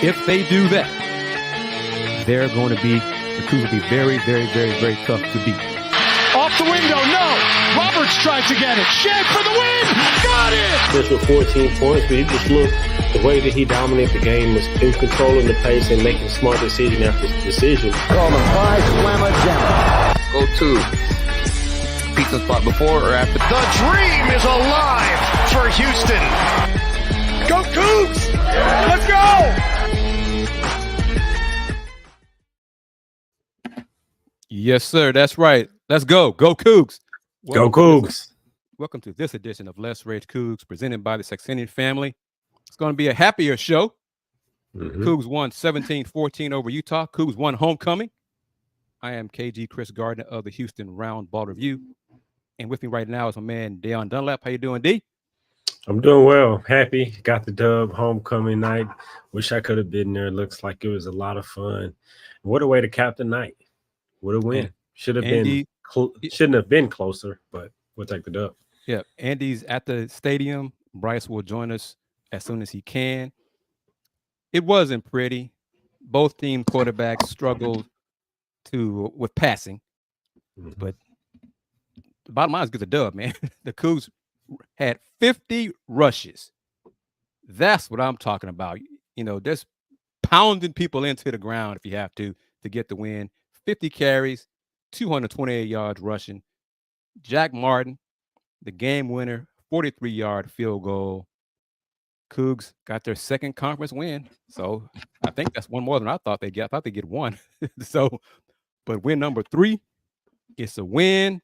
If they do that, the Cougs will be very, very, very, very tough to beat. Off the window, no. Roberts tried to get it. Shed for the win. Got it. Just with 14 points, but you just look, the way that he dominated the game was in controlling the pace and making smart decision after decision. Call them by Slamma Jamma. Go to pizza spot before or after. The dream is alive for Houston. Go Cougs. Let's go. Yes, sir. That's right. Let's go. Go Cougs. Go Cougs. Welcome to this edition of Let's Rage Coogs, presented by the Saxenian Family. It's going to be a happier show. Cougs won 17-14 over Utah. Cougs won homecoming. I am KG Kris Gardner of the Houston Round Ball Review. And with me right now is my man, Dayon Dunlap. How you doing, D? I'm doing well. Happy. Got the dub homecoming night. Wish I could have been there. Looks like it was a lot of fun. What a way to cap the night. What a win. Shouldn't have been closer, but we'll take the dub. Yeah, Andy's at the stadium. Bryce will join us as soon as he can. It wasn't pretty. Both team quarterbacks struggled with passing, but the bottom line is get the dub, man. The Cougs had 50 rushes. That's what I'm talking about. You know, just pounding people into the ground if you have to get the win. 50 carries, 228 yards rushing. Jack Martin, the game winner, 43-yard field goal. Cougs got their second conference win. So I think that's one more than I thought they'd get. I thought they'd get one. But win number 3, it's a win.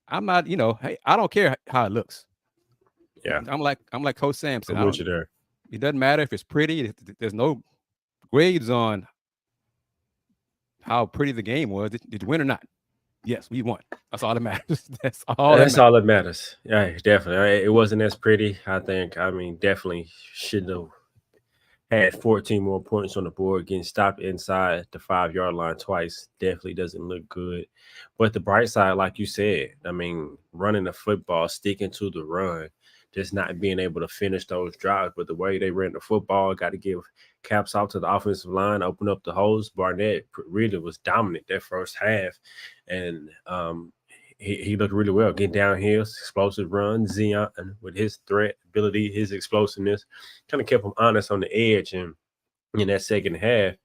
I'm not, hey, I don't care how it looks. Yeah. I'm like Coach Sampson. I want you there. It doesn't matter if it's pretty. There's no grades on how pretty the game was. Did you win or not? Yes, we won. That's all that matters. That's all that matters. Yeah, definitely. It wasn't as pretty, I think. I mean, definitely should have had 14 more points on the board. Getting stopped inside the 5-yard line twice definitely doesn't look good. But the bright side, like you said, I mean, running the football, sticking to the run, just not being able to finish those drives. But the way they ran the football, got to give caps off to the offensive line, open up the holes. Barnett really was dominant that first half. And he looked really well, getting downhill, explosive run. Zion, with his threat ability, his explosiveness, kind of kept him honest on the edge. And in that second half,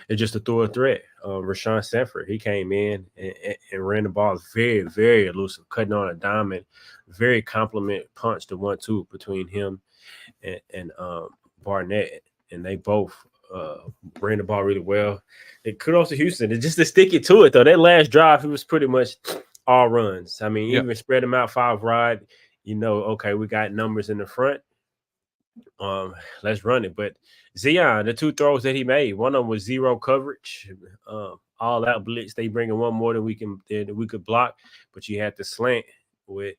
it's just a throw a threat. Rashawn Sanford, he came in and ran the ball very, very elusive, cutting on a diamond, very compliment punch to 1-2 between him and Barnett. And they both ran the ball really well. And kudos to Houston. Just to stick it to it, though, that last drive, it was pretty much all runs. I mean, even spread them out 5 wide, okay, we got numbers in the front. Let's run it. But Zion, the 2 throws that he made, one of them was zero coverage, all out blitz. They bring in one more than we could block, but you had the slant with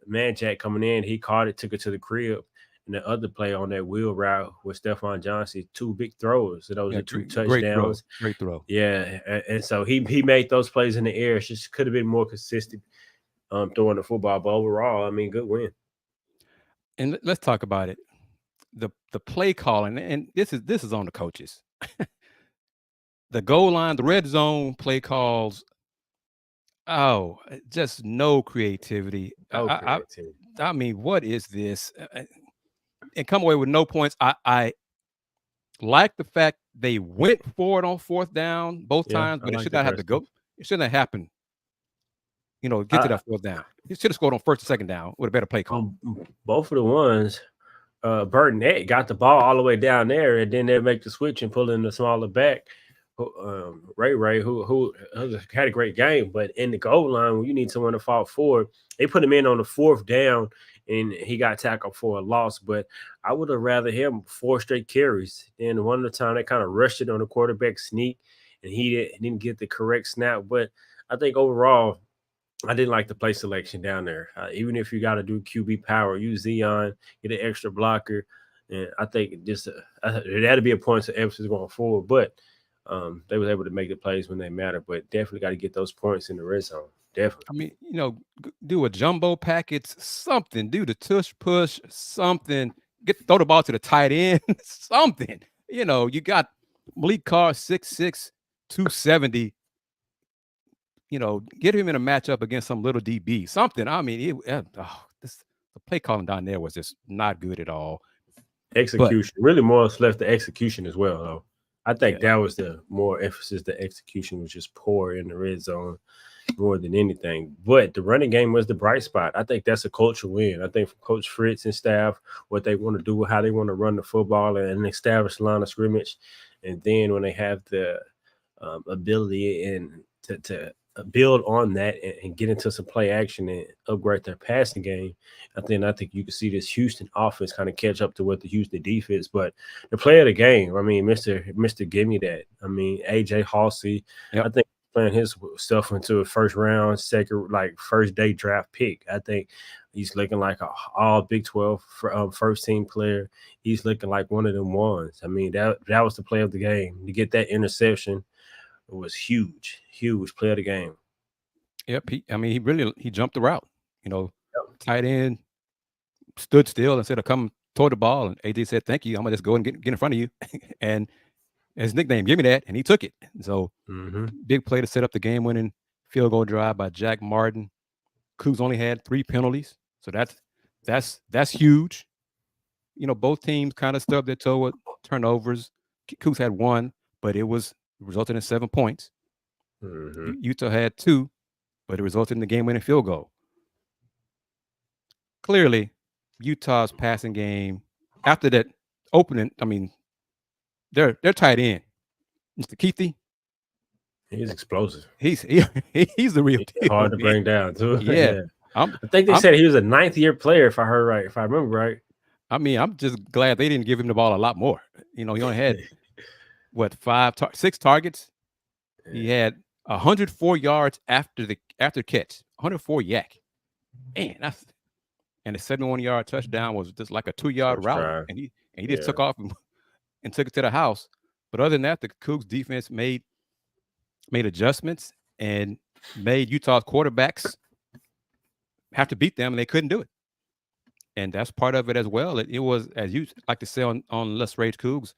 Manjack coming in. He caught it, took it to the crib. And the other play on that wheel route with Stephon Johnson, 2 big throws. So those are 2 touchdowns. Great throw. Yeah, and so he made those plays in the air. It just could have been more consistent throwing the football. But overall, I mean, good win. And let's talk about it. The play calling, and this is on the coaches. The goal line, the red zone play calls. Oh, just no creativity. I mean, what is this? And come away with no points. I like the fact they went for it on 4th down both times, but it should not have to go. It shouldn't have happened. Get to that 4th down. He should have scored on 1st and 2nd down with a better play call. Both of the ones, Burnett got the ball all the way down there, and then they make the switch and pull in the smaller back. Ray, who had a great game, but in the goal line, when you need someone to fall forward, they put him in on the 4th down, and he got tackled for a loss. But I would have rather him 4 straight carries. And one of the time they kind of rushed it on the quarterback sneak, and he didn't get the correct snap. But I think overall, I didn't like the play selection down there. Even if you got to do QB power, use Zion, get an extra blocker. And I think just there had to be a point of emphasis going forward. But they was able to make the plays when they matter. But definitely got to get those points in the red zone. Definitely. I mean, do a jumbo package, something. Do the tush push, something. throw the ball to the tight end, something. You know, you got Malik Carr, 6'6", 270. You know, get him in a matchup against some little DB, something. I mean, the play calling down there was just not good at all. Execution, really more or less the execution as well, though. I think that was the more emphasis. The execution was just poor in the red zone more than anything. But the running game was the bright spot. I think that's a culture win. I think for Coach Fritz and staff, what they want to do, how they want to run the football and establish line of scrimmage. And then when they have the ability and to build on that and get into some play action and upgrade their passing game, I think you can see this Houston offense kind of catch up to what the Houston defense. But the play of the game, I mean, Mr. Give Me That. I mean, AJ Haulcy, I think playing his stuff into a first round, first day draft pick. I think he's looking like an all Big 12 first team player. He's looking like one of them ones. I mean, that was the play of the game. To get that interception, it was huge play of the game. Yep. He jumped the route. You know, tight end stood still instead of coming toward the ball. And AJ said, "Thank you. I'm gonna just go and get in front of you." And his nickname, Give Me That, and he took it. So big play to set up the game-winning field goal drive by Jack Martin. Cougs only had 3 penalties, so that's huge. You know, both teams kind of stubbed their toe with turnovers. Cougs had 1, but it resulted in 7 points. Utah had 2, but it resulted in the game-winning field goal. Clearly, Utah's passing game after that opening, I mean, they're tight end. Mr. Keithy. He's explosive. He's the real deal. Hard to bring down, too. Yeah. I think they said he was a 9th-year player, if I heard right, if I remember right. I mean, I'm just glad they didn't give him the ball a lot more. You know, he only had, 6 targets. He had 104 yards after catch. 104 yak. Man, and the 71-yard touchdown was just like a 2-yard route. And he just took off and took it to the house. But other than that, the Cougs defense made adjustments and made Utah's quarterbacks have to beat them, and they couldn't do it. And that's part of it as well. It was, as you like to say on Let's Rage Coogs,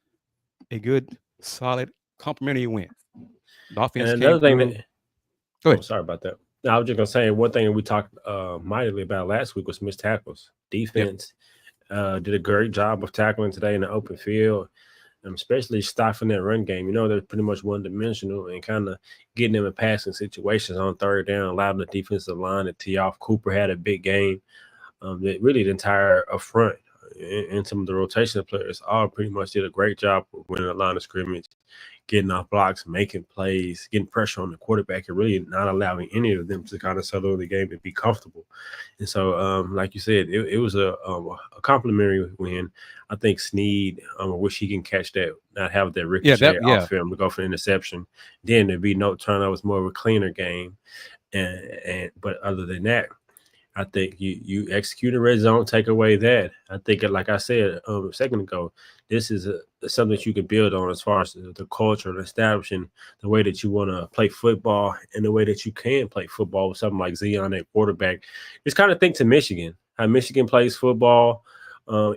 a good, solid, complimentary win. The offense and another thing go ahead. Sorry about that. I was just going to say one thing we talked mightily about last week was missed tackles. Defense did a great job of tackling today in the open field, especially stifling that run game. You know, they're pretty much one-dimensional and kind of getting them in passing situations on third down, allowing the defensive line to tee off. Cooper had a big game. Really the entire front and some of the rotational players all pretty much did a great job of winning the line of scrimmage, getting off blocks, making plays, getting pressure on the quarterback, and really not allowing any of them to kind of settle the game and be comfortable. And so, like you said, it was a complimentary win. I think Snead, I wish he can catch that, not have that ricochet off him to go for interception. Then there'd be no turnovers, more of a cleaner game. But other than that, I think you execute a red zone, take away that. I think, like I said a second ago, this is something that you can build on as far as the culture and establishing the way that you want to play football and the way that you can play football with something like Zion at quarterback. Just kind of think to Michigan, how Michigan plays football.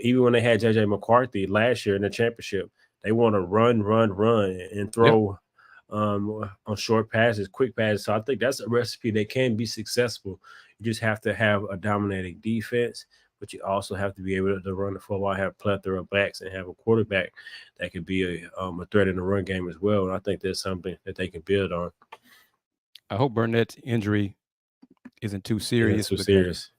Even when they had J.J. McCarthy last year in the championship, they want to run, and throw on short passes, quick passes. So I think that's a recipe that can be successful. You just have to have a dominating defense, but you also have to be able to run the football, have a plethora of backs, and have a quarterback that can be a threat in the run game as well. And I think that's something that they can build on. I hope Burnett's injury isn't too serious. Too serious.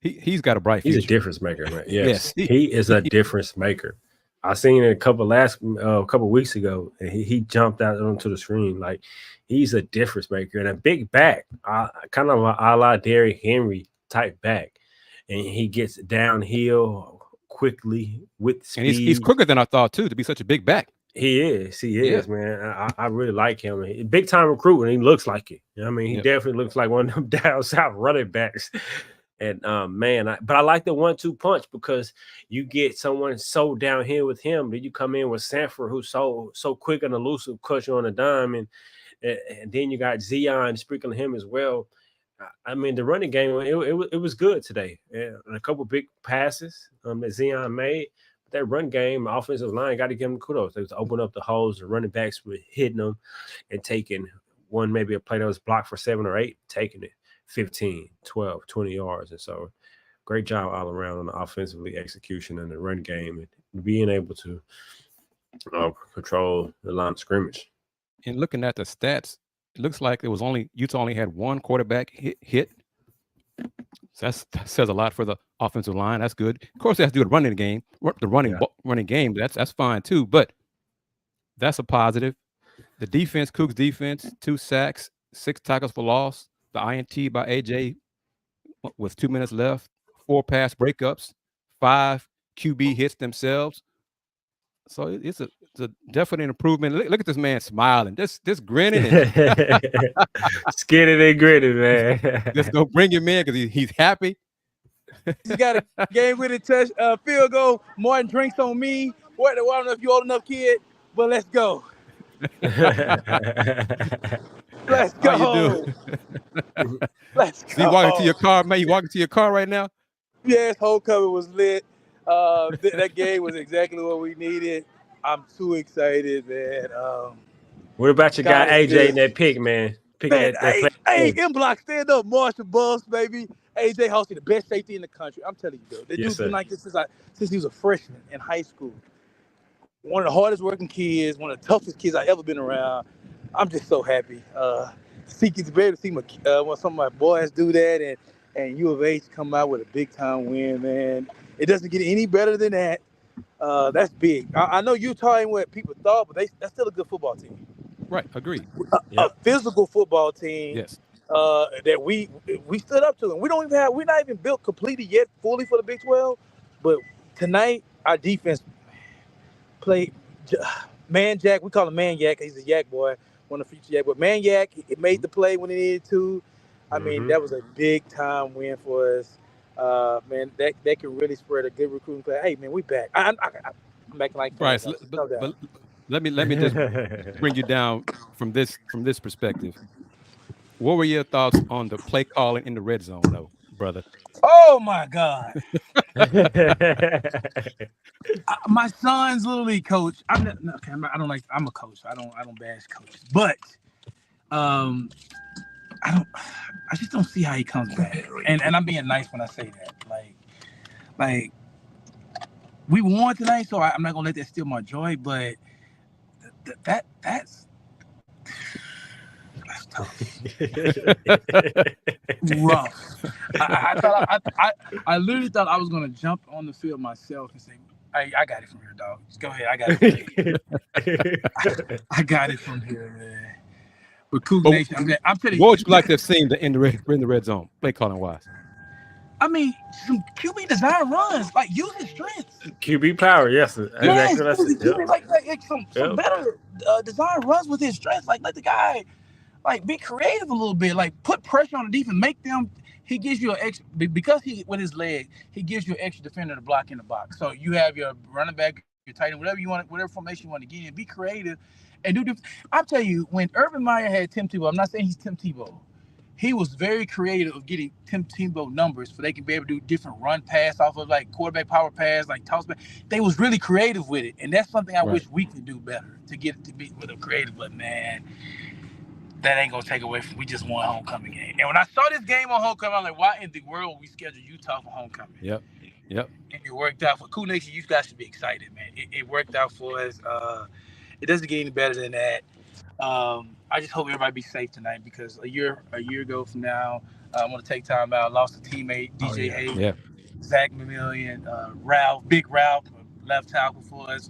He's got a bright future. He's a difference maker, man. Yes, he is a difference maker. I seen it a couple weeks ago, and he jumped out onto the screen. Like, he's a difference maker and a big back, kind of a la Derrick Henry type back. And he gets downhill quickly with speed. And he's quicker than I thought, too, to be such a big back. He is, man. I really like him. Big time recruit, and he looks like it. You know what I mean? He definitely looks like one of them down south running backs. And but I like the 1-2 punch because you get someone so downhill with him, then you come in with Sanford, who's so quick and elusive, cut you on a dime, and then you got Zion sprinkling him as well. I mean, the running game, it was good today. Yeah, and a couple big passes that Zion made. That run game, offensive line, got to give them kudos. They was open up the holes. The running backs were hitting them and taking one, maybe a play that was blocked for 7 or 8, taking it 15, 12, 20 yards. And so great job all around on the offensively execution and the run game and being able to control the line of scrimmage. And looking at the stats, it looks like Utah only had one quarterback hit. So that says a lot for the offensive line. That's good. Of course, they have to do the running game, running game. That's fine too. But that's a positive. The defense, Cougs defense, 2 sacks, 6 tackles for loss. The INT by AJ with 2 minutes left. 4 pass breakups, 5 QB hits themselves. So it's a definite improvement. Look at this man smiling, this grinning, skinning and grinning, man. Just go bring him in because he's happy. He got a game-winning touch, field goal. Martin drinks on me. I don't know if you're old enough, kid, but let's go. Let's go. How you doing? Let's go. So you walking to your car, man? You walking to your car right now? Yes, homecoming was lit. That game was exactly what we needed. I'm too excited, man. What about your guy AJ in that pick, man? M-Block, stand up, Marshall Bulls, baby. AJ Haulcy, the best safety in the country. I'm telling you, though. The dude's been like this since he was a freshman in high school. One of the hardest working kids, one of the toughest kids I've ever been around. I'm just so happy. It's great to see when some of my boys do that and U of H come out with a big-time win, man. It doesn't get any better than that. That's big. I know Utah ain't what people thought, but that's still a good football team. Right, agreed. A physical football team. Yes. That we stood up to, and we're not even built completely yet fully for the Big 12. But tonight our defense played man Jack. We call him Man Yak. He's a Yak boy, one of the future Yak. But Man Yak, it made the play when he needed to. I mean, that was a big time win for us. Man, that can really spread a good recruiting play. Hey, man, we back. I'm back like Bryce. But let me just bring you down from this perspective. What were your thoughts on the play calling in the red zone, though, brother? Oh my God! My son's little league coach. I'm a coach. I don't bash coaches, but I just don't see how he comes back. And I'm being nice when I say that. Like we won tonight, so I'm not gonna let that steal my joy. But that's tough. Rough. I literally thought I was gonna jump on the field myself and say, "Hey, I got it from here, dog. Just go ahead. I got it. I got it from here, man." But Coug Nation, I'm telling you. What would you like to have seen in the red zone, play calling wise? I mean, some QB design runs, like use his strengths. QB power, yes. Exactly. Like some better design runs with his strengths. Like let the guy like be creative a little bit. Like put pressure on the defense, make them. He gives you an extra because with his leg, he gives you an extra defender to block in the box. So you have your running back, your tight end, whatever you want, whatever formation you want to get in. Be creative and do. I'll tell you, when Urban Meyer had Tim Tebow, I'm not saying he's Tim Tebow. He was very creative of getting Tim Tebow numbers so they can be able to do different run pass off of like quarterback power pass, like toss back. They was really creative with it, and that's something I wish we could do better to get it to be with a creative. But man, that ain't gonna take away from. We just won a homecoming game, and when I saw this game on homecoming, I'm like, why in the world would we schedule Utah for homecoming? Yep. And it worked out for Coug Nation. You guys should be excited, man. It worked out for us. It doesn't get any better than that. I just hope everybody be safe tonight because a year ago from now, I'm going to take time out. Lost a teammate, DJ Hayes, Zach McMillian, Big Ralph, left tackle for us.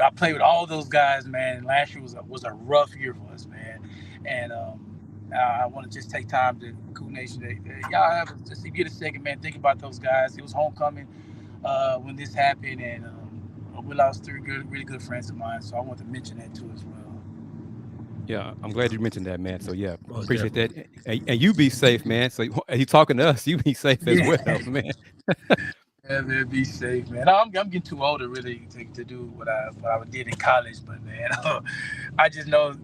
I played with all those guys, man. Last year was a rough year for us, man. And I want to just take time to Coug Nation. Y'all have just if you get a second, man, think about those guys. It was homecoming when this happened, and we lost 3 really good friends of mine. So I want to mention that too as well. Yeah, I'm glad you mentioned that, man. So yeah, appreciate that. And you be safe, man. So you talking to us, you be safe as well, man. Yeah, man, be safe, man. I'm getting too old to really to do what I did in college, but man, I just know,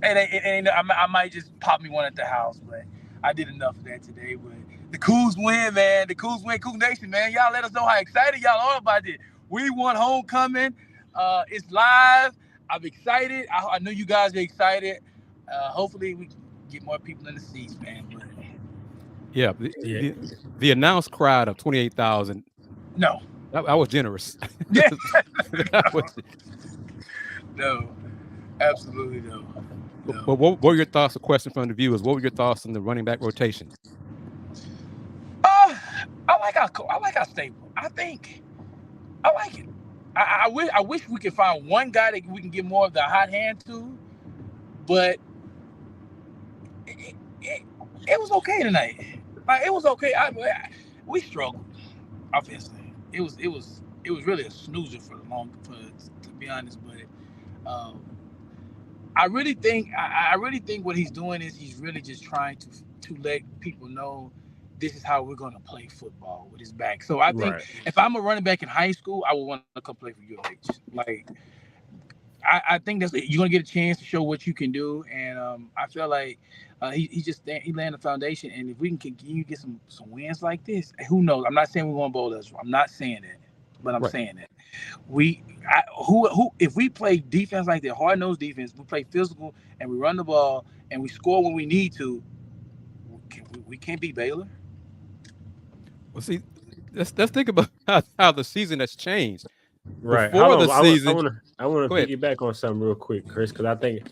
and I might just pop me one at the house, but I did enough of that today. But the Cougs win, man. The Cougs win. Coug Nation, man. Y'all let us know how excited y'all are about it. We won homecoming. It's live. I'm excited. I know you guys are excited. Hopefully we can get more people in the seats, man. But, yeah, the announced crowd of 28,000. No. I was generous. Yeah. No, absolutely no. But what were your thoughts? A question from the viewers. What were your thoughts on the running back rotation? I like our stable. I like it. I wish we could find one guy that we can get more of the hot hand to, but it was okay tonight. Like, it was okay. We struggled, obviously. It was really a snoozer to be honest. But I really think what he's doing is he's really just trying to let people know this is how we're going to play football with his back. So I think if I'm a running back in high school, I would want to come play for UH. Like, I think you're going to get a chance to show what you can do, and I feel like he laying the foundation. And if we can continue to get some wins like this, who knows? I'm not saying we're going to bowl us. I'm not saying that, but I'm saying that if we play defense like that, hard-nosed defense, we play physical and we run the ball and we score when we need to, we can't beat Baylor. Well, see, let's think about how the season has changed. Right. Before the season, I want to piggyback on something real quick, Chris, because I think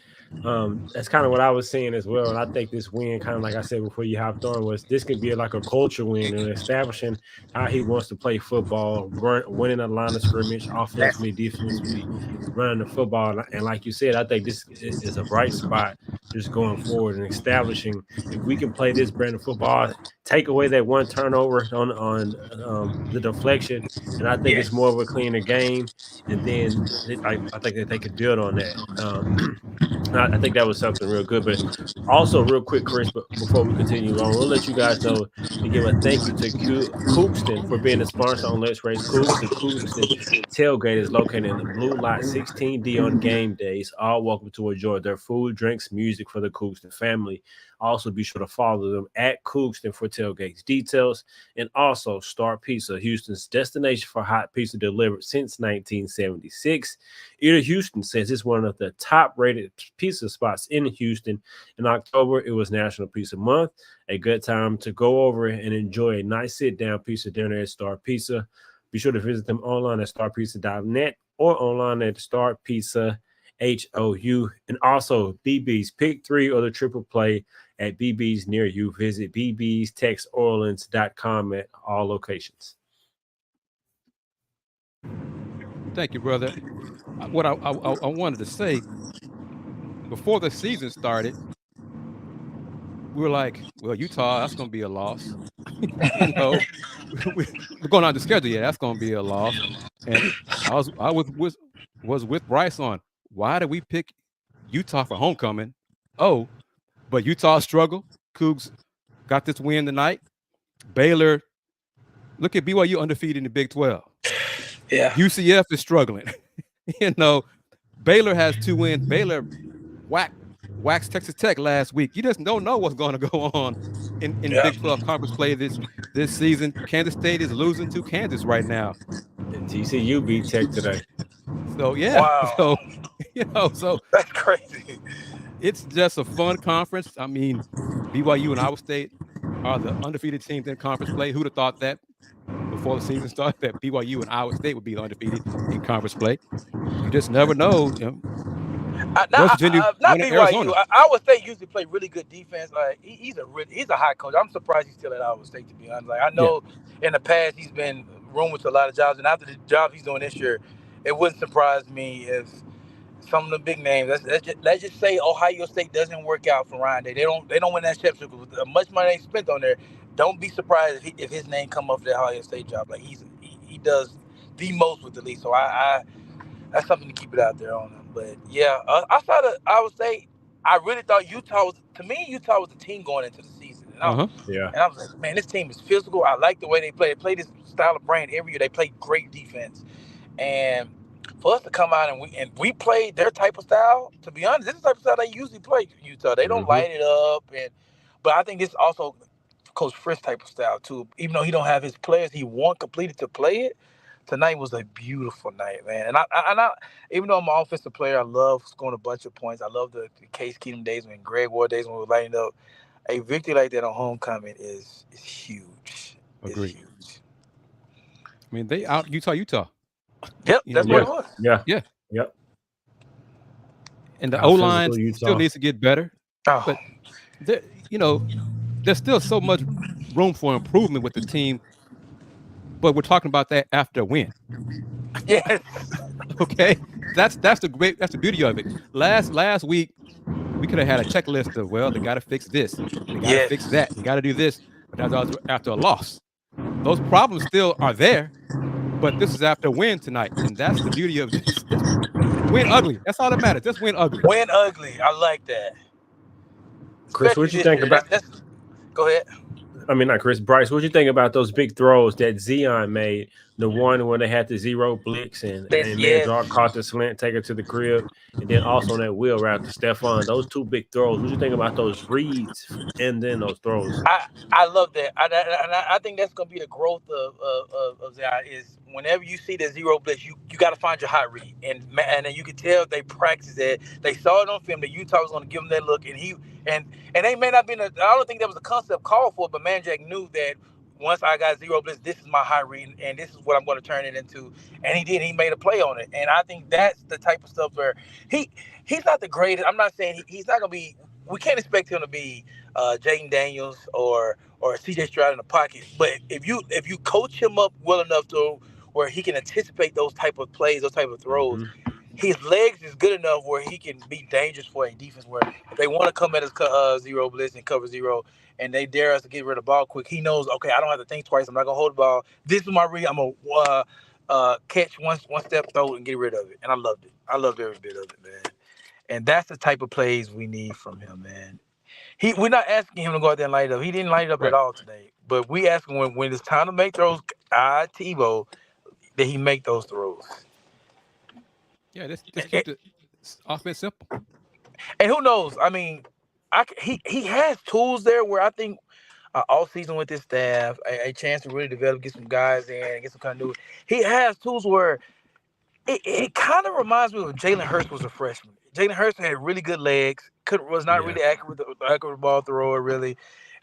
that's kind of what I was saying as well. And I think this win, kind of like I said before you hopped on, was this could be like a culture win and establishing how he wants to play football, winning a line of scrimmage, offensively, defensively, running the football. And like you said, I think this is a bright spot just going forward and establishing if we can play this brand of football, take away that one turnover on the deflection, and I think it's more of a cleaner game. And then I think that they could build on that. I think that was something real good. But also, real quick, Chris, but before we continue on, we'll let you guys know to give a thank you to Houston for being a sponsor on Let's Rage Coogs. The Houston tailgate is located in the Blue Lot 16D on game days. All welcome to enjoy their food, drinks, music for the Houston family. Also, be sure to follow them at Houston for tailgates details. And also, Star Pizza, Houston's destination for hot pizza delivered since 1976. Eater Houston says it's one of the top-rated pizza spots in Houston. In October, it was National Pizza Month. A good time to go over and enjoy a nice sit-down pizza dinner at Star Pizza. Be sure to visit them online at starpizza.net or online at Star Pizza HOU. And also, BB's Pick 3 or the Triple Play at BB's near you. Visit bbstexorleans.com at all locations. Thank you, brother. What I wanted to say, before the season started, we were like, well, Utah, that's going to be a loss. We're going on the schedule. Yeah, that's going to be a loss. And I was with Bryce on, why did we pick Utah for homecoming? Oh, but Utah struggled. Cougs got this win tonight. Baylor, look at BYU undefeated in the Big 12. Yeah. UCF is struggling. Baylor has 2 wins. Baylor waxed Texas Tech last week. You just don't know what's going to go on in Big 12 conference play this season. Kansas State is losing to Kansas right now. And TCU beat Tech today. So, yeah. Wow. So that's crazy. It's just a fun conference. I mean, BYU and Iowa State are the undefeated teams in conference play. Who'd have thought that before the season started, that BYU and Iowa State would be the undefeated in conference play? You just never know. Not BYU. Iowa State usually play really good defense. He's a hot coach. I'm surprised he's still at Iowa State, to be honest. I know in the past he's been rumored to a lot of jobs, and after the job he's doing this year, it wouldn't surprise me if some of the big names. Let's just say Ohio State doesn't work out for Ryan Day. They don't win that championship with much money they spent on there. Don't be surprised if his name come up for the Ohio State job. Like he does the most with the league. So I that's something to keep it out there on him. But yeah, outside of Iowa State, I really thought Utah was the team going into the season. And I was like, man, this team is physical. I like the way they play. They play this style of brand every year. They play great defense. And for us to come out and we played their type of style, to be honest, this is the type of style they usually play Utah. They don't light it up, But I think this also Coach Fritz type of style too. Even though he don't have his players he want completed to play it, tonight was a beautiful night, man. And I even though I'm an offensive player, I love scoring a bunch of points. I love the Case Keenum days when Greg Ward days when we were lighting up. A victory like that on homecoming is huge. Agreed. It's huge. I mean, they out Utah. Yep, that's what it was. Yeah. Yep. And the O-line still needs to get better. Oh. But there's still so much room for improvement with the team. But we're talking about that after a win. Yes. Okay. That's the beauty of it. Last week we could have had a checklist of, well, they got to fix this, they got to fix that, they got to do this. But that was after a loss. Those problems still are there, but this is after a win tonight, and that's the beauty of this. Win ugly. That's all that matters. Just win ugly. Win ugly. I like that. Chris, what you think about? Go ahead. I mean, not Chris. Bryce, what you think about those big throws that Zion made? The one when they had the zero blitz and Mandrake caught the slant, take it to the crib, and then also on that wheel route to Stephon. Those two big throws. What you think about those reads and then those throws? I love that. I think that's gonna be the growth of Zion is whenever you see the zero blitz, you got to find your hot read, and then you can tell they practiced it. They saw it on film that Utah was gonna give them that look, and they may not be. I don't think that was a concept called for, but Mandrake knew that. Once I got zero blitz, this is my high read, and this is what I'm going to turn it into. And he did. He made a play on it. And I think that's the type of stuff where he's not the greatest. I'm not saying he's not going to be – we can't expect him to be Jaden Daniels or C.J. Stroud in the pocket. But if you coach him up well enough to where he can anticipate those type of plays, those type of throws, his legs is good enough where he can be dangerous for a defense where if they want to come at us zero blitz and cover zero – and they dare us to get rid of the ball quick, he knows, okay, I don't have to think twice. I'm not going to hold the ball. This is my read. I'm going to catch one step, throw it, and get rid of it. And I loved it. I loved every bit of it, man. And that's the type of plays we need from him, man. We're not asking him to go out there and light it up. He didn't light it up at all today. But we ask him when it's time to make throws, Tebow, that he make those throws. Yeah, just keep the offense simple. And who knows? I mean, he has tools there where I think all season with his staff, a chance to really develop, get some guys in, get some continuity. He has tools where it kind of reminds me of Jalen Hurts was a freshman. Jalen Hurts had really good legs, was not really accurate with the ball thrower, really.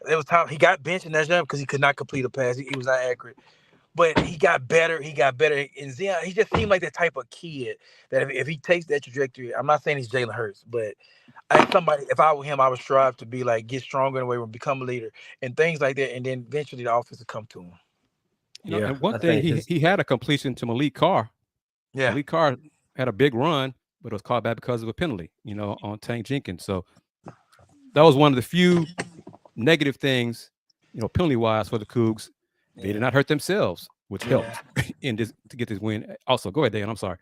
There was time he got benched in that jump because he could not complete a pass. He was not accurate. But he got better. And Zion, he just seemed like that type of kid that if he takes that trajectory, I'm not saying he's Jalen Hurts, but if I were him, I would strive to be like, get stronger in a way, become a leader and things like that. And then eventually the offense will come to him. And one thing, he had a completion to Malik Carr. Yeah. Malik Carr had a big run, but it was called back because of a penalty, on Tank Jenkins. So that was one of the few negative things, penalty-wise for the Cougs. They did not hurt themselves, which helped to get this win. Also, go ahead, Dayon. I'm sorry.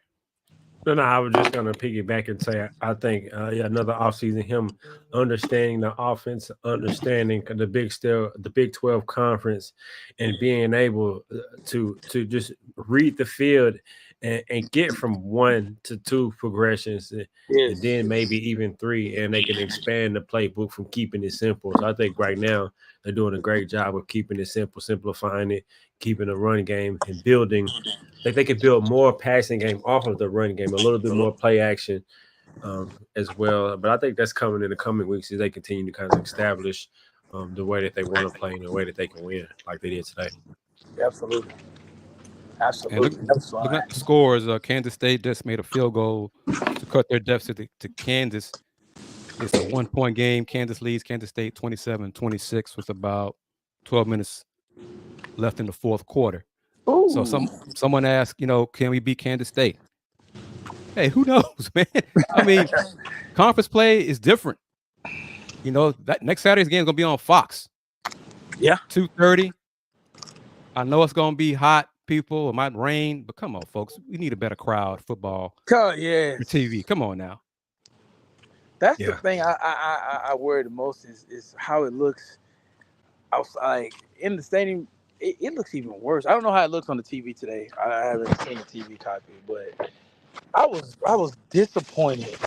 No, I was just going to piggyback and say I think another offseason, him understanding the offense, understanding the Big 12 conference, and being able to just read the field and get from 1 to 2 progressions, and then maybe even 3, and they can expand the playbook from keeping it simple. So I think right now they're doing a great job of keeping it simple, simplifying it, keeping the run game, and building. Like they could build more passing game off of the run game, a little bit more play action as well. But I think that's coming in the coming weeks as they continue to kind of establish the way that they want to play and the way that they can win, like they did today. Absolutely. And looking at the scores, Kansas State just made a field goal to cut their deficit to Kansas. It's a 1-point game. Kansas leads Kansas State 27-26 with about 12 minutes left in the fourth quarter. Ooh. So someone asked, can we beat Kansas State? Hey, who knows, man? I mean, conference play is different. That next Saturday's game is going to be on Fox. Yeah. 2:30. I know it's going to be hot, people. It might rain, but come on, folks. We need a better crowd football for TV. Come on now. That's the thing I worry the most is how it looks outside in the stadium. It looks even worse. I don't know how it looks on the TV today. I haven't seen the TV copy, but I was disappointed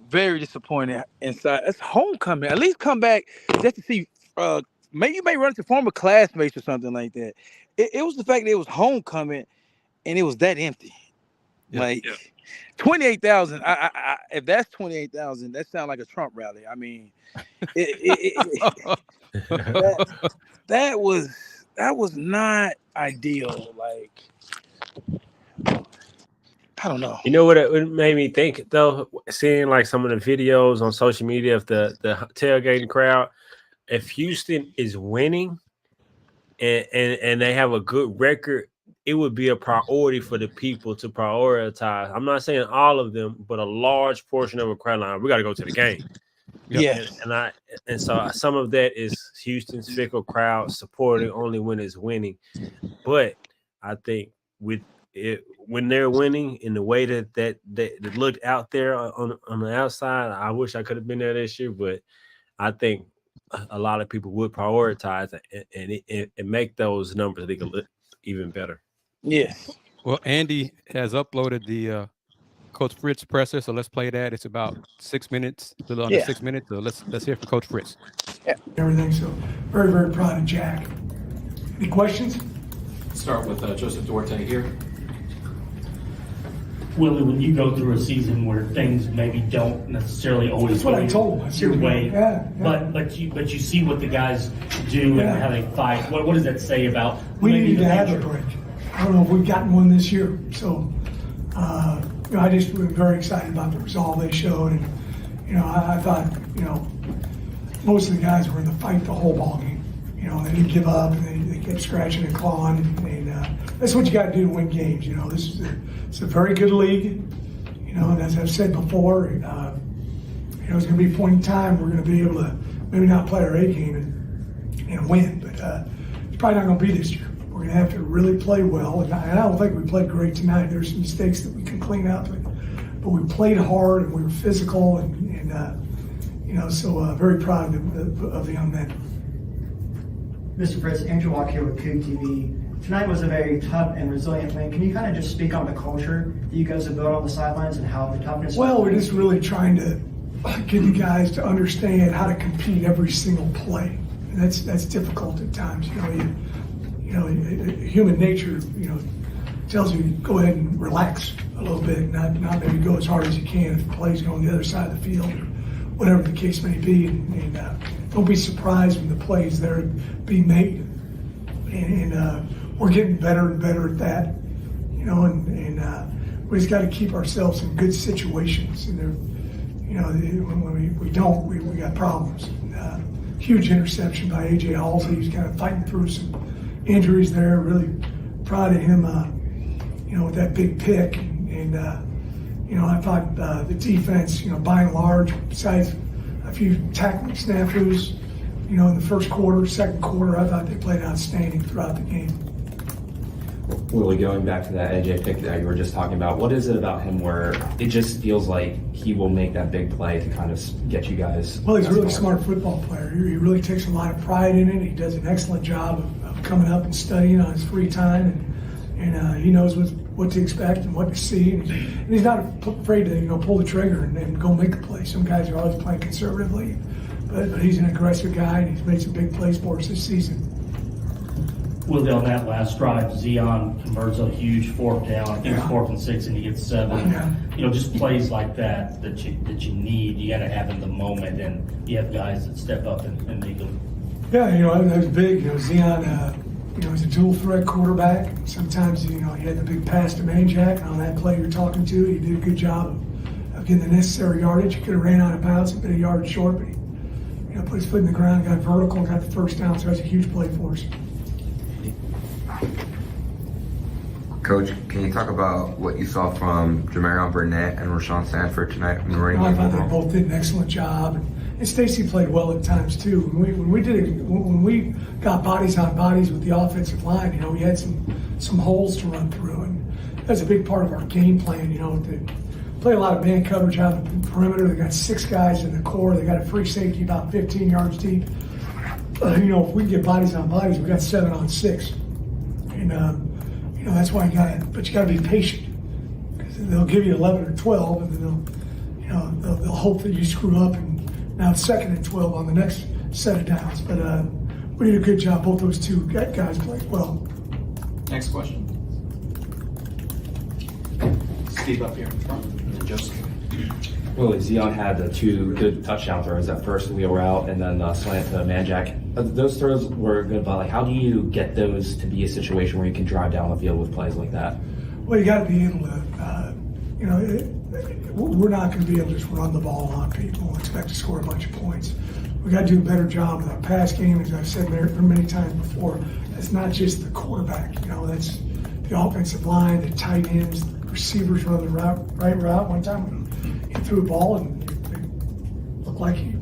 very disappointed inside. It's homecoming. At least come back just to see. Maybe you may run into former classmates or something like that. It was the fact that it was homecoming and it was that empty. Yeah. 28,000. If that's 28,000, that sounds like a Trump rally. I mean, that was not ideal. Like, I don't know. You know what it made me think though? Seeing like some of the videos on social media of the tailgating crowd. If Houston is winning and they have a good record, it would be a priority for the people to prioritize. I'm not saying all of them, but a large portion of a crowd line. We got to go to the game. Yes. And so some of that is Houston's fickle crowd supporting only when it's winning. But I think with it, when they're winning in the way that looked out there on the outside, I wish I could have been there this year, but I think a lot of people would prioritize and make those numbers they can look even better. Yes. Well, Andy has uploaded the Coach Fritz presser, so let's play that. It's about 6 minutes, a little under 6 minutes. So let's hear from Coach Fritz. Yeah. Everything. So very, very proud of Jack. Any questions? Start with Joseph Duarte here. Willie, when you go through a season where things maybe don't necessarily always That's what I told him. your way, yeah. but you see what the guys do and how they fight. What does that say about We maybe need to the have a nature? break. I don't know if we've gotten one this year. So I just was very excited about the resolve they showed. And, I thought, most of the guys were in the fight the whole ball game. They didn't give up and they kept scratching and clawing. And that's what you got to do to win games. It's a very good league. And as I've said before, there's going to be a point in time we're going to be able to maybe not play our A game and win. But it's probably not going to be this year. We're going to have to really play well. And I don't think we played great tonight. There's some mistakes that we can clean up. But we played hard and we were physical. So very proud of the young men. Mr. Fritz, Andrew Walk here with Coug TV. Tonight was a very tough and resilient win. Can you kind of just speak on the culture that you guys have built on the sidelines and how the toughness? Well, we're just really trying to get the guys to understand how to compete every single play. And that's difficult at times. Human nature, tells you go ahead and relax a little bit, not maybe go as hard as you can if the play's going the other side of the field, or whatever the case may be. And don't be surprised when the plays there being made. And we're getting better and better at that, and we just got to keep ourselves in good situations. And when we don't, we got problems. Huge interception by AJ Haulcy. He's kind of fighting through some injuries there. Really proud of him, with that big pick. And I thought the defense, by and large, besides a few tackling snafus, in the first quarter, second quarter, I thought they played outstanding throughout the game. Willie, going back to that AJ pick that you were just talking about, what is it about him where it just feels like he will make that big play to kind of get you guys? Well, he's a really smart football player. He really takes a lot of pride in it. He does an excellent job of coming up and studying on his free time, and he knows what to expect and what to see. And he's not afraid to pull the trigger and go make a play. Some guys are always playing conservatively, but he's an aggressive guy, and he's made some big plays for us this season. Willie, on that last drive, Zion converts a huge fourth down. I think it's 4th and 6, and he gets 7. Yeah. Just plays like that you need. You got to have in the moment, and you have guys that step up and make them. Yeah, that was big. Zion, he's a dual threat quarterback. Sometimes, he had the big pass to Manjack, and on that play you're talking to, he did a good job of getting the necessary yardage. He could have ran out of bounds and been a yard short, but he put his foot in the ground, got vertical, got the first down. So that's a huge play for us. Coach, can you talk about what you saw from Jamarion Burnett and Rashawn Sanford tonight in the running I game? thought they both did an excellent job, and Stacy played well at times too. When we got bodies on bodies with the offensive line, we had some holes to run through, and that's a big part of our game plan. To play a lot of man coverage out of the perimeter. They got 6 guys in the core. They got a free safety about 15 yards deep. If we can get bodies on bodies, we got 7 on 6, and that's why you got to be patient, because they'll give you 11 or 12, and then they'll hope that you screw up, and now it's 2nd and 12 on the next set of downs. But we did a good job. Both those two guys played well. Next question. Steve up here in front, and then Joseph. Willie, Zion had the 2 good touchdown throws, that first wheel route and then slant to Manjack. Those throws were good, but like, how do you get those to be a situation where you can drive down the field with plays like that? Well, you got to be able to, we're not going to be able to just run the ball on people and expect to score a bunch of points. We got to do a better job with our pass game, as I've said many times before. That's not just the quarterback, that's the offensive line, the tight ends, the receivers run the right route. One time he threw a ball and it looked like he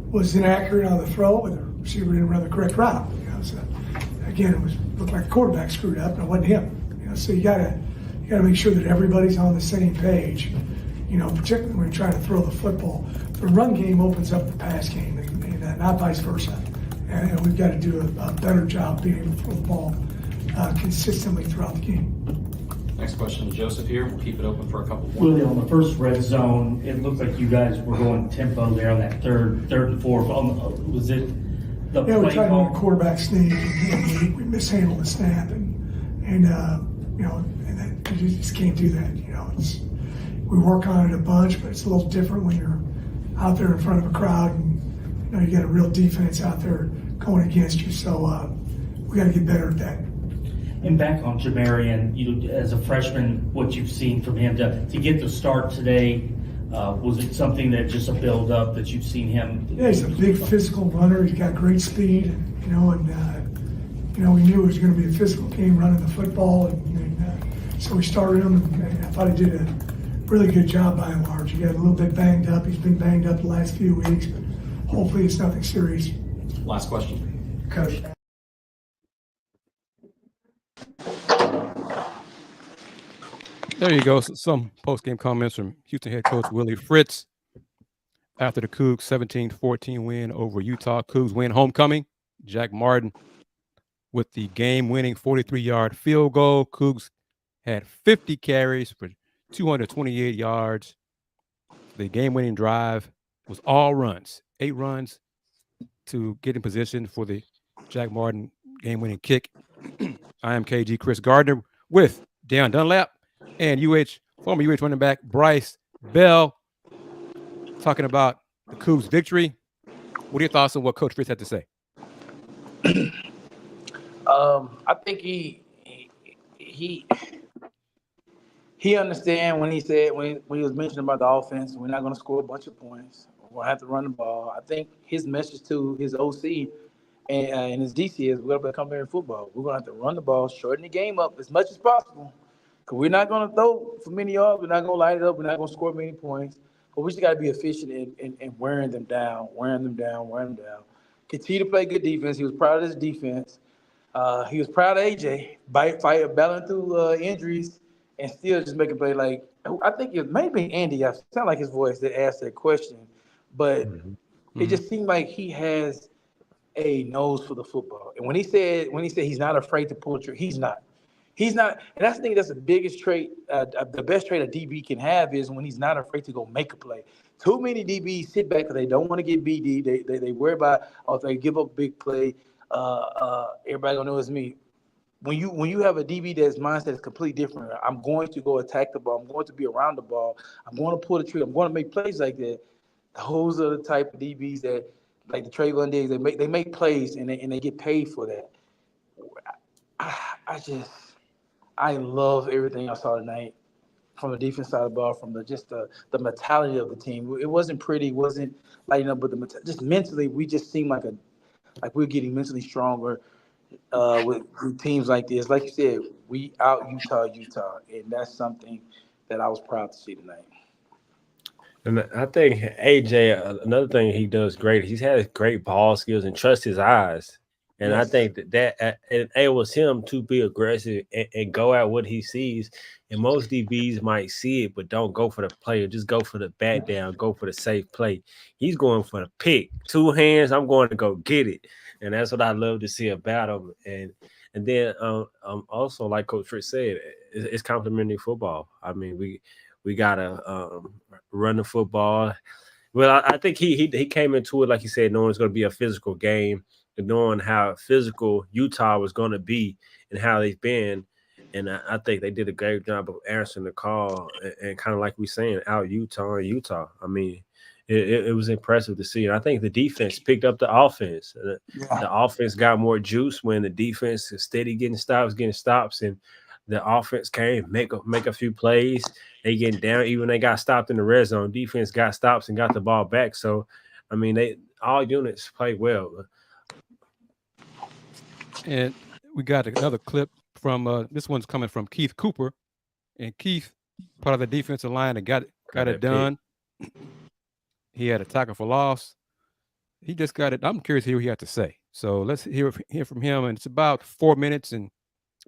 was inaccurate on the throw, but the receiver didn't run the correct route. So again, looked like the quarterback screwed up, and it wasn't him. So you gotta make sure that everybody's on the same page. Particularly when you're trying to throw the football. The run game opens up the pass game, and not vice versa. And we've got to do a better job being able to throw the ball consistently throughout the game. Next question to Joseph here. We'll keep it open for a couple more. Willie, on the first red zone, it looked like you guys were going tempo there on that third and fourth. Was it the play we're trying to call? run a quarterback sneak, and we mishandled the snap, and then you just can't do that. We work on it a bunch, but it's a little different when you're out there in front of a crowd and you got a real defense out there going against you. So we got to get better at that. And back on Jamarian, as a freshman, what you've seen from him to get the start today, was it something that just a build up that you've seen him? Yeah, he's a big physical runner. He's got great speed, and we knew it was going to be a physical game running the football, and so we started him, and I thought he did a really good job by and large. He got a little bit banged up. He's been banged up the last few weeks, but hopefully it's nothing serious. Last question. Coach. There you go. Some post-game comments from Houston head coach Willie Fritz after the Cougs 17-14 win over Utah. Cougs win homecoming. Jack Martin with the game-winning 43-yard field goal. Cougs had 50 carries for 228 yards. The game-winning drive was all runs, 8 runs to get in position for the Jack Martin game-winning kick. I am KG Kris Gardner with Dayon Dunlap and former UH running back Bryce Beall talking about the Cougs' victory. What are your thoughts on what Coach Fritz had to say? I think he understand when he was mentioning about the offense, we're not going to score a bunch of points. We're going to have to run the ball. I think his message to his OC and his DC is we're going to become better in football. We're going to have to run the ball, shorten the game up as much as possible. Because we're not going to throw for many yards. We're not going to light it up. We're not going to score many points. But we just got to be efficient in wearing them down. Continue to play good defense. He was proud of his defense. He was proud of AJ, battling through injuries and still just making play. Like, I think it may be Andy. I sound like his voice that asked that question. But it just seemed like he has a nose for the football. And when he said he's not afraid to pull a trick, he's not. He's not, and I think that's the biggest trait, the best trait a DB can have is when he's not afraid to go make a play. Too many DBs sit back because they don't want to get BD. They worry about, if they give up a big play, everybody gonna know it's me. When you have a DB that's mindset is completely different, I'm going to go attack the ball. I'm going to be around the ball. I'm going to pull the trigger. I'm going to make plays like that. Those are the type of DBs that, like the Trayvon Diggs, they make plays and they get paid for that. I love everything I saw tonight from the defense side of the ball, from the mentality of the team. It wasn't pretty, it wasn't lighting up, but just mentally, we just seemed like we're getting mentally stronger with teams like this. Like you said, we out Utah, and that's something that I was proud to see tonight. And I think AJ, another thing he does great, he's had great ball skills and trust his eyes. And yes. I think that enables him to be aggressive and go at what he sees. And most DBs might see it, but don't go for the play or just go for the bat down, go for the safe play. He's going for the pick. 2 hands, I'm going to go get it. And that's what I love to see about him. And then also, like Coach Fritz said, it's complementary football. I mean, We gotta run the football. Well, I think he came into it, like he said, knowing it's going to be a physical game, and knowing how physical Utah was going to be and how they've been. And I think they did a great job of answering the call and kind of like we saying, out Utah. I mean, it was impressive to see. And I think the defense picked up the offense. The offense got more juice when the defense is steady getting stops, and the offense came, make a few plays. They getting down, even when they got stopped in the red zone. Defense got stops and got the ball back. So, I mean, all units played well. And we got another clip from this one's coming from Keith Cooper, and Keith, part of the defensive line, and got it done. He had a tackle for loss. He just got it. I'm curious to hear what he had to say. So let's hear from him. And it's about 4 minutes, and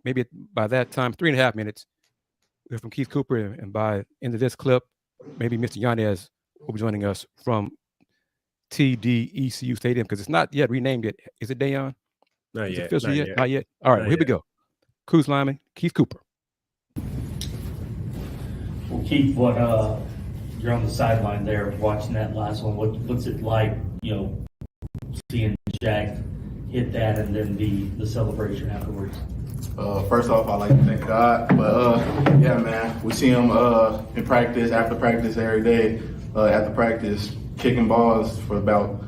maybe by that time, 3.5 minutes. We're from Keith Cooper, and by the end of this clip, maybe Mr. Yanez will be joining us from TDECU Stadium, because it's not yet renamed yet. Is it, Dayon? Not yet. Official yet? Not yet. All right, well, here we go. Cougs lineman Keith Cooper. Well, Keith, what you're on the sideline there watching that last one. What's it like, seeing Jack hit that and then the celebration afterwards? First off, I'd like to thank God. But yeah, man, we see him in practice, after practice every day, after practice, kicking balls for about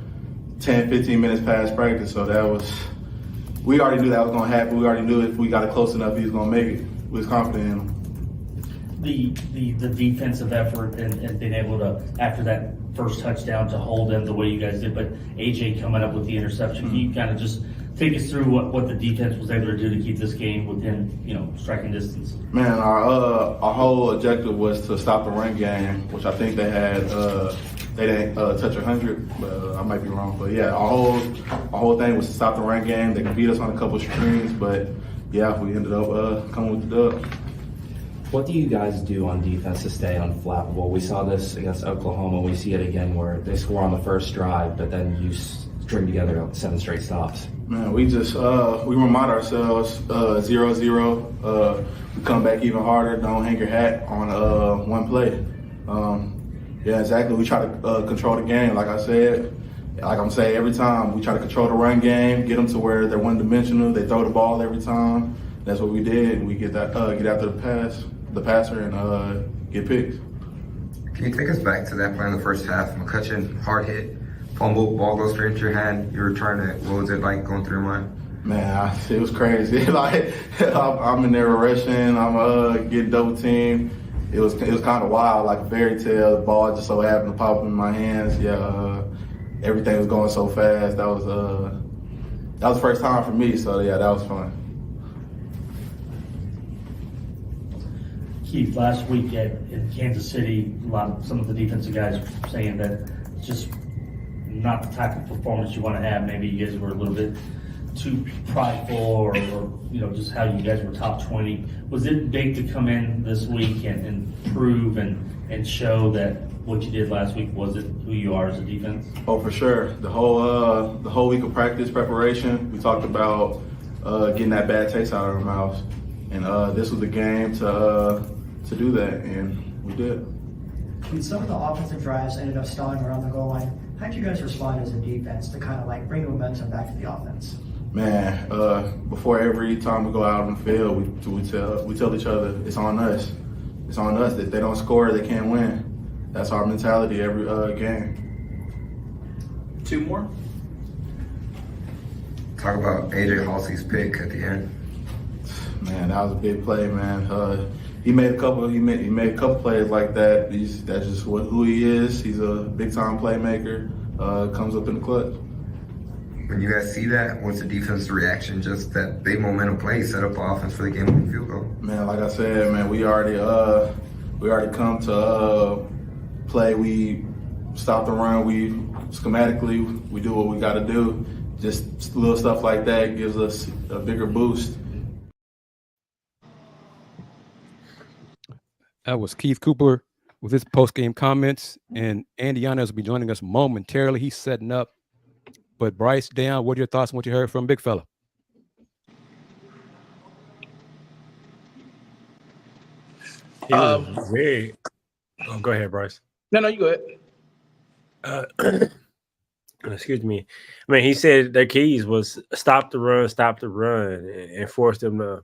10, 15 minutes past practice. So we already knew that was going to happen. We already knew if we got it close enough, he was going to make it. We was confident in him. The defensive effort and being able to, after that first touchdown, to hold them the way you guys did, but AJ coming up with the interception. Can you kind of just take us through what the defense was able to do to keep this game within, striking distance? Man, our whole objective was to stop the run game, which I think they had. They didn't touch 100, but I might be wrong. But yeah, our whole thing was to stop the run game. They could beat us on a couple screens, but yeah, we ended up coming with the dub. What do you guys do on defense to stay unflappable? We saw this against Oklahoma. We see it again where they score on the first drive, but then you string together 7 straight stops. Man, we just we remind ourselves 0-0. We come back even harder. Don't hang your hat on one play. Yeah, exactly. We try to control the game. Like I said, like I'm saying every time, we try to control the run game, get them to where they're one-dimensional. They throw the ball every time. That's what we did. We get after the passer, and get picked. Can you take us back to that play in the first half? McCutcheon, hard hit, fumble, ball goes straight into your hand. You return it. What was it like going through your mind? Man, it was crazy. Like I'm in there rushing. I'm getting double teamed. It was kind of wild, like a fairy tale. The ball just so happened to pop in my hands. Yeah, everything was going so fast. That was the first time for me. So yeah, that was fun. Keith, last week in Kansas City, some of the defensive guys were saying that it's just not the type of performance you want to have. Maybe you guys were a little bit too prideful, or just how you guys were top 20. Was it big to come in this week and prove and show that what you did last week wasn't who you are as a defense? Oh, for sure. The whole week of practice preparation, we talked about getting that bad taste out of our mouths, and this was the game to do that, and we did. When some of the offensive drives ended up stalling around the goal line, how did you guys respond as a defense to kind of bring the momentum back to the offense? Man, before every time we go out on the field, we tell each other it's on us. It's on us. If they don't score, they can't win. That's our mentality every game. 2 more. Talk about AJ Haulcy's pick at the end. Man, that was a big play, man. He made a couple plays like that. That's just who he is. He's a big time playmaker. Comes up in the clutch. When you guys see that, what's the defense's reaction? Just that big momentum play set up the offense for the game-winning field goal. Man, like I said, man, we already come to play. We stop the run. We schematically we do what we got to do. Just little stuff like that gives us a bigger boost. That was Keith Cooper with his post-game comments, and Andy Yanez will be joining us momentarily. He's setting up. But Bryce, Dayon, what are your thoughts on what you heard from Big Fella? Very Oh, go ahead, Bryce. No, you go ahead. Excuse me. I mean, he said their keys was stop the run, and force them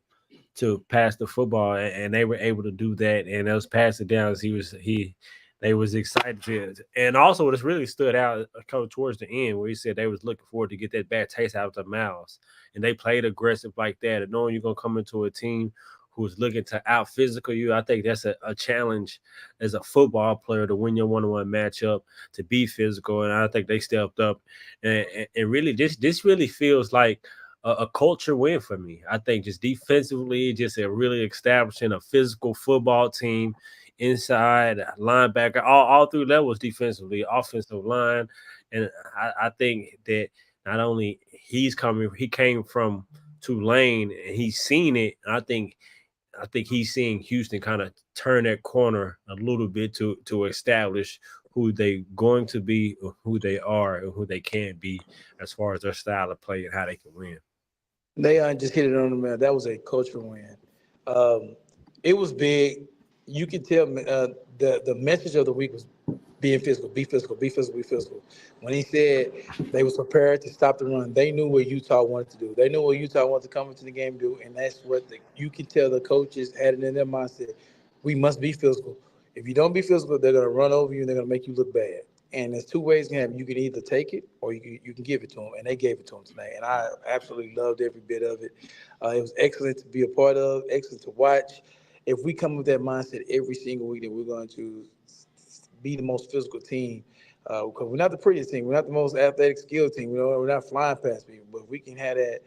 to pass the football, and they were able to do that. And those passing downs, they was excited to. And also, what really stood out, Coach, towards the end, where he said they was looking forward to get that bad taste out of their mouths, and they played aggressive like that, and knowing you're gonna come into a team who's looking to out physical you. I think that's a challenge as a football player to win your one-on-one matchup, to be physical. And I think they stepped up and really this really feels like a culture win for me. I think just defensively, just really establishing a physical football team inside, linebacker, all three levels defensively, offensive line. And I think that not only he came from Tulane and he's seen it. I think he's seeing Houston kind of turn that corner a little bit to establish who they going to be, who they are, and who they can be as far as their style of play and how they can win. They just hit it on the man. That was a cultural win. It was big. You could tell the message of the week was being physical, be physical, be physical, be physical. When he said they was prepared to stop the run, they knew what Utah wanted to do. They knew what Utah wanted to come into the game to do, and that's what you can tell the coaches had it in their mindset. We must be physical. If you don't be physical, they're going to run over you and they're going to make you look bad. And there's two ways you can have it. You can either take it or you can give it to them, and they gave it to them tonight. And I absolutely loved every bit of it. It was excellent to be a part of, excellent to watch. If we come with that mindset every single week that we're going to be the most physical team, because we're not the prettiest team, we're not the most athletic skilled team, we're not flying past people, but if we can have that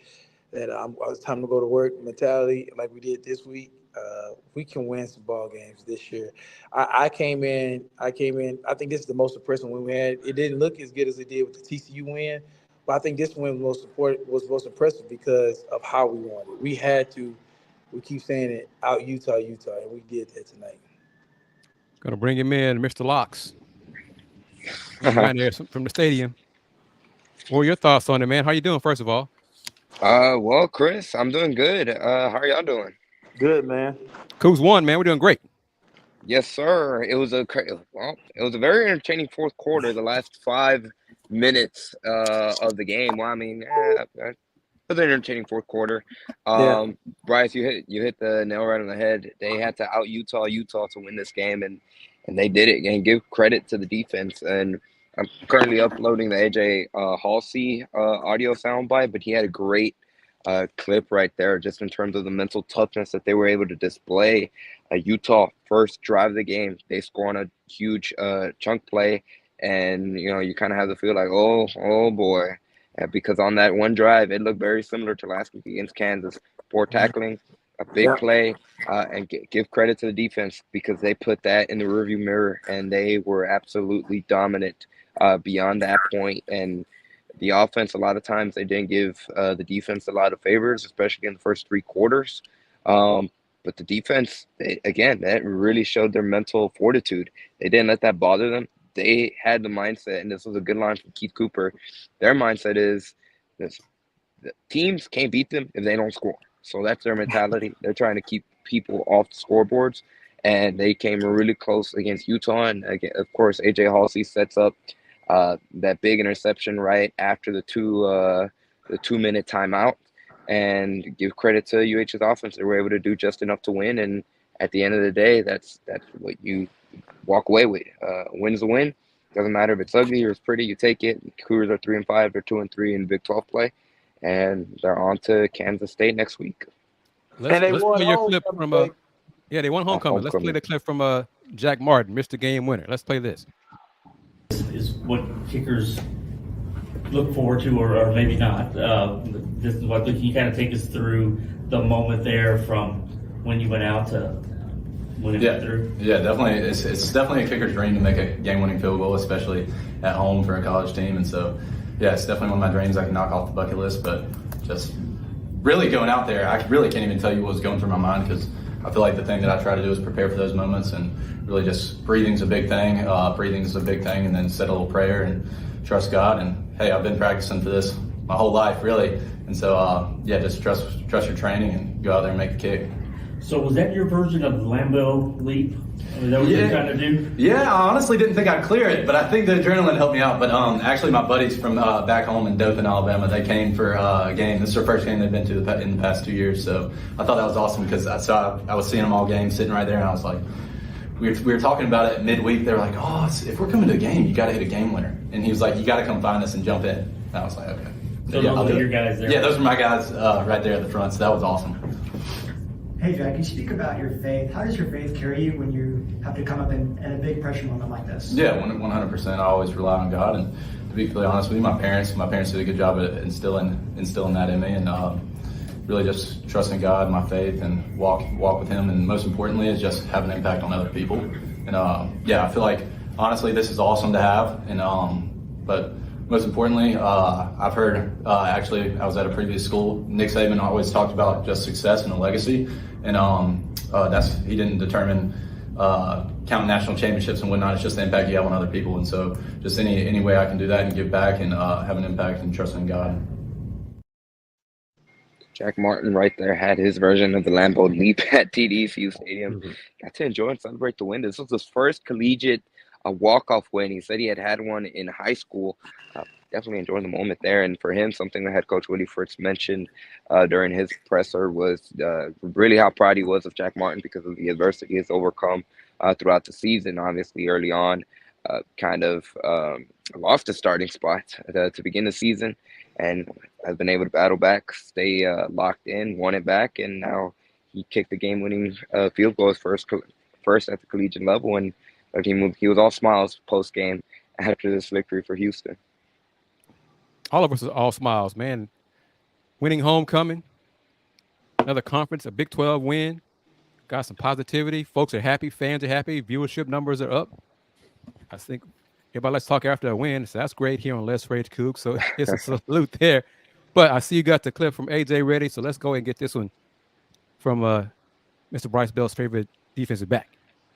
it's time to go to work mentality like we did this week, we can win some ball games this year. I came in. I think this is the most impressive win we had. It didn't look as good as it did with the TCU win, but I think this win was most impressive because of how we won it. We had to. We keep saying it, out Utah, and we did that tonight. Gonna bring him in, Mr. Locks. Right there from the stadium. What are your thoughts on it, man? How you doing, first of all? Well, Chris, I'm doing good. How are y'all doing? Good, man. Cougs won, man. We're doing great. Yes, sir. It was a very entertaining fourth quarter. The last 5 minutes of the game. Well, I mean, it was an entertaining fourth quarter. Bryce, you hit the nail right on the head. They had to out Utah to win this game, and they did it. And give credit to the defense. And I'm currently uploading the AJ Haulcy audio soundbite, but he had a great clip right there just in terms of the mental toughness that they were able to display. Utah first drive of the game, they score on a huge chunk play, and you kind of have the feel like oh boy, because on that one drive it looked very similar to last week against Kansas. Poor tackling, a big play, and give credit to the defense because they put that in the rearview mirror and they were absolutely dominant beyond that point. And the offense, a lot of times, they didn't give the defense a lot of favors, especially in the first 3 quarters. But the defense, that really showed their mental fortitude. They didn't let that bother them. They had the mindset, and this was a good line from Keith Cooper. Their mindset is this: the teams can't beat them if they don't score. So that's their mentality. They're trying to keep people off the scoreboards, and they came really close against Utah. And again, of course, AJ Haulcy sets up that big interception right after the 2-minute timeout, and give credit to UH's offense. They were able to do just enough to win, and at the end of the day, that's what you walk away with. Win's a win. Doesn't matter if it's ugly or it's pretty, you take it. Cougars are 3-5. They're 2-3 in Big 12 play, and they're on to Kansas State next week. Let's play your clip from they won homecoming. Let's play the clip from Jack Martin, Mr. Game Winner. Let's play this. Is what kickers look forward to, or maybe not. This is what, can you kind of take us through the moment there from when you went out to when it went through? Yeah, definitely. It's definitely a kicker's dream to make a game-winning field goal, especially at home for a college team. And so, it's definitely one of my dreams I can knock off the bucket list. But just really going out there, I really can't even tell you what was going through my mind, because I feel like the thing that I try to do is prepare for those moments, and really just breathing's a big thing. And then say a little prayer and trust God. And hey, I've been practicing for this my whole life, really. And so, just trust your training and go out there and make a kick. So was that your version of the Lambeau leap? Is that what you're trying to do? Yeah, I honestly didn't think I'd clear it, but I think the adrenaline helped me out. But actually, my buddies from back home in Dothan, Alabama, they came for a game. This is their first game they've been to in the past 2 years. So I thought that was awesome because I was seeing them all game sitting right there, and I was like, we were talking about it midweek. They were like, oh, if we're coming to a game, you got to hit a game winner. And he was like, you got to come find us and jump in. And I was like, okay. So yeah, those are your guys there? Yeah, those are my guys right there at the front. So that was awesome. Hey, Jack, you speak about your faith. How does your faith carry you when you have to come up in a big pressure moment like this? Yeah, 100%. I always rely on God. And to be completely honest with you, my parents did a good job at instilling that in me. And really just trusting God, my faith, and walk with Him. And most importantly is just have an impact on other people. And I feel like, honestly, this is awesome to have. And but most importantly, I've heard, actually, I was at a previous school. Nick Saban always talked about just success and a legacy. And he didn't determine counting national championships and whatnot. It's just the impact you have on other people. And so just any way I can do that and give back and have an impact and trust in God. Jack Martin right there had his version of the Lambeau leap at TDECU Stadium. Got to enjoy and celebrate the win. This was his first collegiate walk-off win. He said he had one in high school. Definitely enjoying the moment there. And for him, something that head coach Willie Fritz mentioned during his presser was really how proud he was of Jack Martin because of the adversity he's overcome throughout the season. Obviously, early on, lost a starting spot to begin the season and has been able to battle back, stay locked in, won it back, and now he kicked the game-winning field goal first at the collegiate level. And he was all smiles post-game after this victory for Houston. All of us are all smiles, man. Winning homecoming, another conference, a Big 12 win, got some positivity. Folks are happy, fans are happy, viewership numbers are up. I think everybody likes to talk after a win, so that's great here on Let's Rage Coogs. So it's a salute there. But I see you got the clip from AJ ready, so let's go ahead and get this one from Mr. Bryce Beall's favorite defensive back,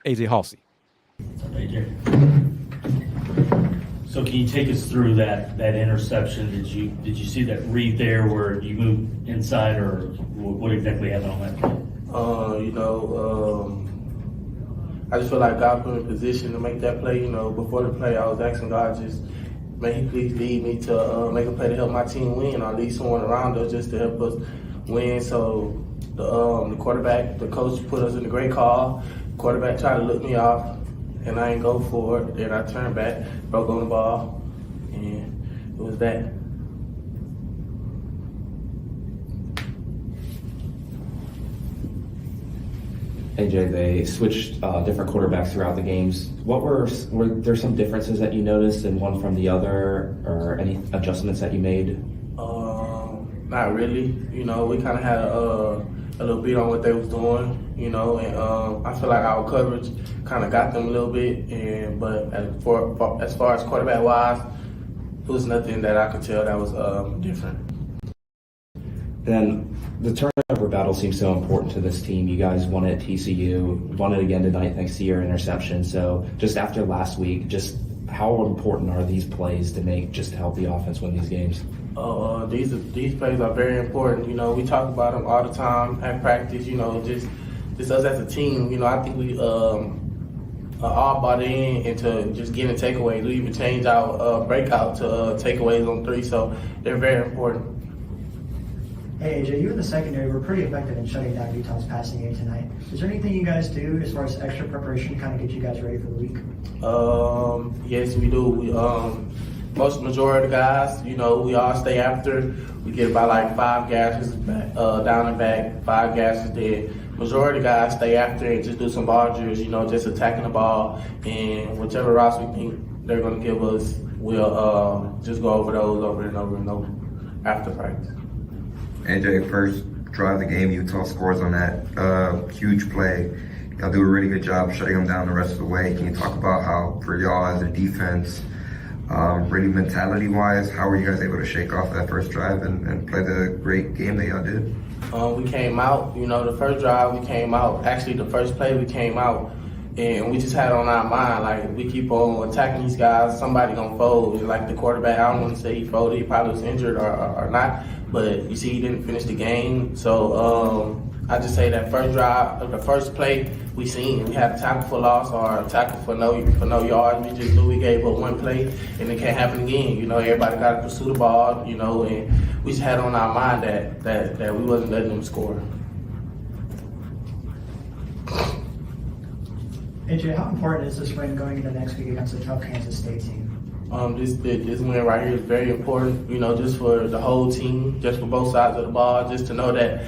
AJ Haulcy. AJ. So can you take us through that interception? Did you see that read there where you moved inside, or what exactly happened on that play? I just feel like God put me in position to make that play. Before the play, I was asking God, just may He please lead me to make a play to help my team win, or lead someone around us just to help us win. So the quarterback, the coach put us in a great call. Quarterback tried to look me off, and I ain't go for it. Then I turned back, broke on the ball, and it was that. AJ, they switched different quarterbacks throughout the games. What were there some differences that you noticed in one from the other, or any adjustments that you made? Not really. We kind of had a little beat on what they was doing, and I feel like our coverage kind of got them a little bit. But as far as quarterback wise, it was nothing that I could tell that was different. Then the turnover battle seems so important to this team. You guys won it at TCU, won it again tonight thanks to your interception. So just after last week, just how important are these plays to make just to help the offense win these games? These plays are very important. We talk about them all the time at practice. Just us as a team. I think we all bought into just getting takeaways. We even changed our breakout to takeaways on 3. So they're very important. Hey, AJ, you in the secondary were pretty effective in shutting down Utah's passing game tonight. Is there anything you guys do as far as extra preparation to kind of get you guys ready for the week? Yes, we do. We majority of the guys, we all stay after. We get about like 5 gashes down and back, 5 gashes there. Majority of the guys stay after and just do some ball drills, just attacking the ball. And whichever routes we think they're going to give us, we'll just go over those over and over and over after practice. AJ, first drive of the game, Utah scores on that huge play. Y'all do a really good job shutting them down the rest of the way. Can you talk about how, for y'all as a defense, really mentality-wise, how were you guys able to shake off that first drive and play the great game that y'all did? We came out, the first drive we came out, actually the first play we came out, And we just had on our mind, like, we keep on attacking these guys, somebody gonna fold. And like the quarterback, I don't want to say he folded, he probably was injured or not, but you see he didn't finish the game. So I just say that first drive, the first play, we had a tackle for loss or a tackle for no yards. We just knew we gave up one play, and it can't happen again. You know, everybody got to pursue the ball. You know, and we just had on our mind that we wasn't letting them score. AJ, how important is this win going into next week against a tough Kansas State team? This win right here is very important, you know, just for the whole team, just for both sides of the ball, just to know that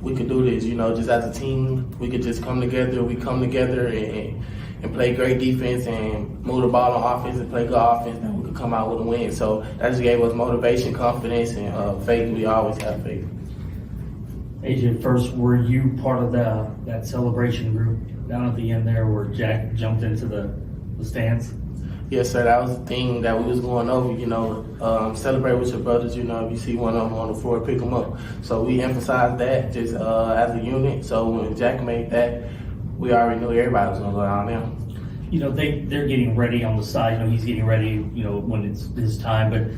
we could do this, you know, just as a team, we could just come together, and play great defense and move the ball on offense and play good offense, and we could come out with a win. So that just gave us motivation, confidence, and faith. We always have faith. AJ, first, were you part of that celebration group down at the end there where Jack jumped into the stands? Yes, sir. That was the thing that we was going over, you know, celebrate with your brothers, you know, if you see one of them on the floor, pick them up. So we emphasized that just as a unit. So when Jack made that, we already knew everybody was going to go down there. You know, they're getting ready on the side. You know, he's getting ready, you know, when it's his time. But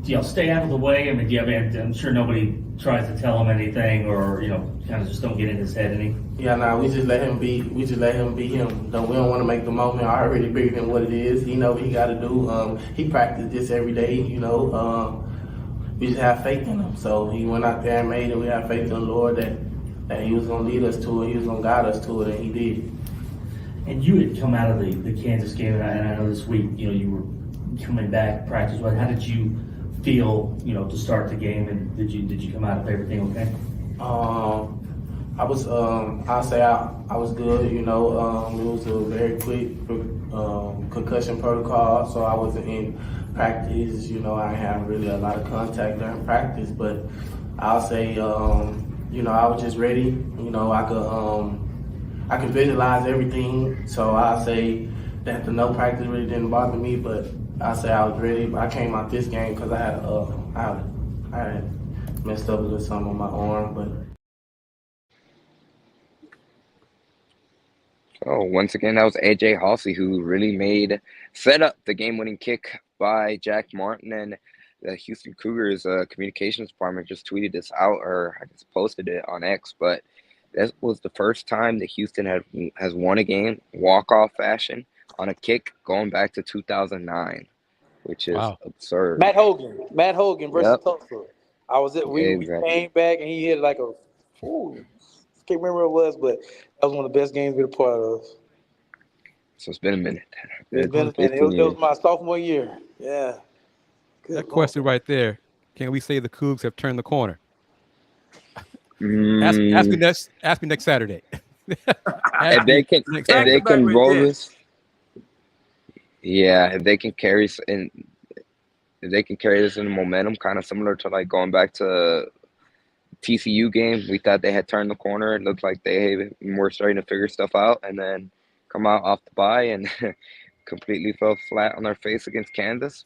do y'all stay out of the way? I mean, I'm sure nobody tries to tell him anything or, you know, kind of just don't get in his head any. Yeah, we just let him be. We just let him be him. We don't want to make the moment already bigger than what it is. He know what he got to do. He practiced this every day. You know, we just have faith in him. So he went out there and made it. We have faith in the Lord that he was going to lead us to it. He was going to guide us to it, and he did. And you had come out of the Kansas game, and I know this week, you know, you were coming back practice. But how did you feel, you know, to start the game, and did you come out of everything okay? I was, I'll say I was good, you know. It was a very quick concussion protocol, so I wasn't in practice. You know, I didn't have really a lot of contact during practice, but I'll say, you know, I was just ready. You know, I could visualize everything, so I'll say that the no practice really didn't bother me, but I'll say I was ready. But I came out this game because I had messed up a little something on my arm, but. So once again, that was AJ Haulcy who really set up the game-winning kick by Jack Martin, and the Houston Cougars communications department just tweeted this out, or I guess posted it on X. But this was the first time that Houston has won a game walk-off fashion on a kick going back to 2009, which is absurd. Matt Hogan versus Tulsa. I was at we came back and he hit like a can't remember what it was, but that was one of the best games we were a part of. So it's been a minute. It's been a minute. It was my sophomore year. Yeah. Good that question right there. Can we say the Cougs have turned the corner? Ask me next Saturday. If they can roll this, yeah. If they can carry this in momentum, kind of similar to like going back to TCU game, we thought they had turned the corner. It looked like they were starting to figure stuff out, and then come out off the bye and completely fell flat on their face against Kansas.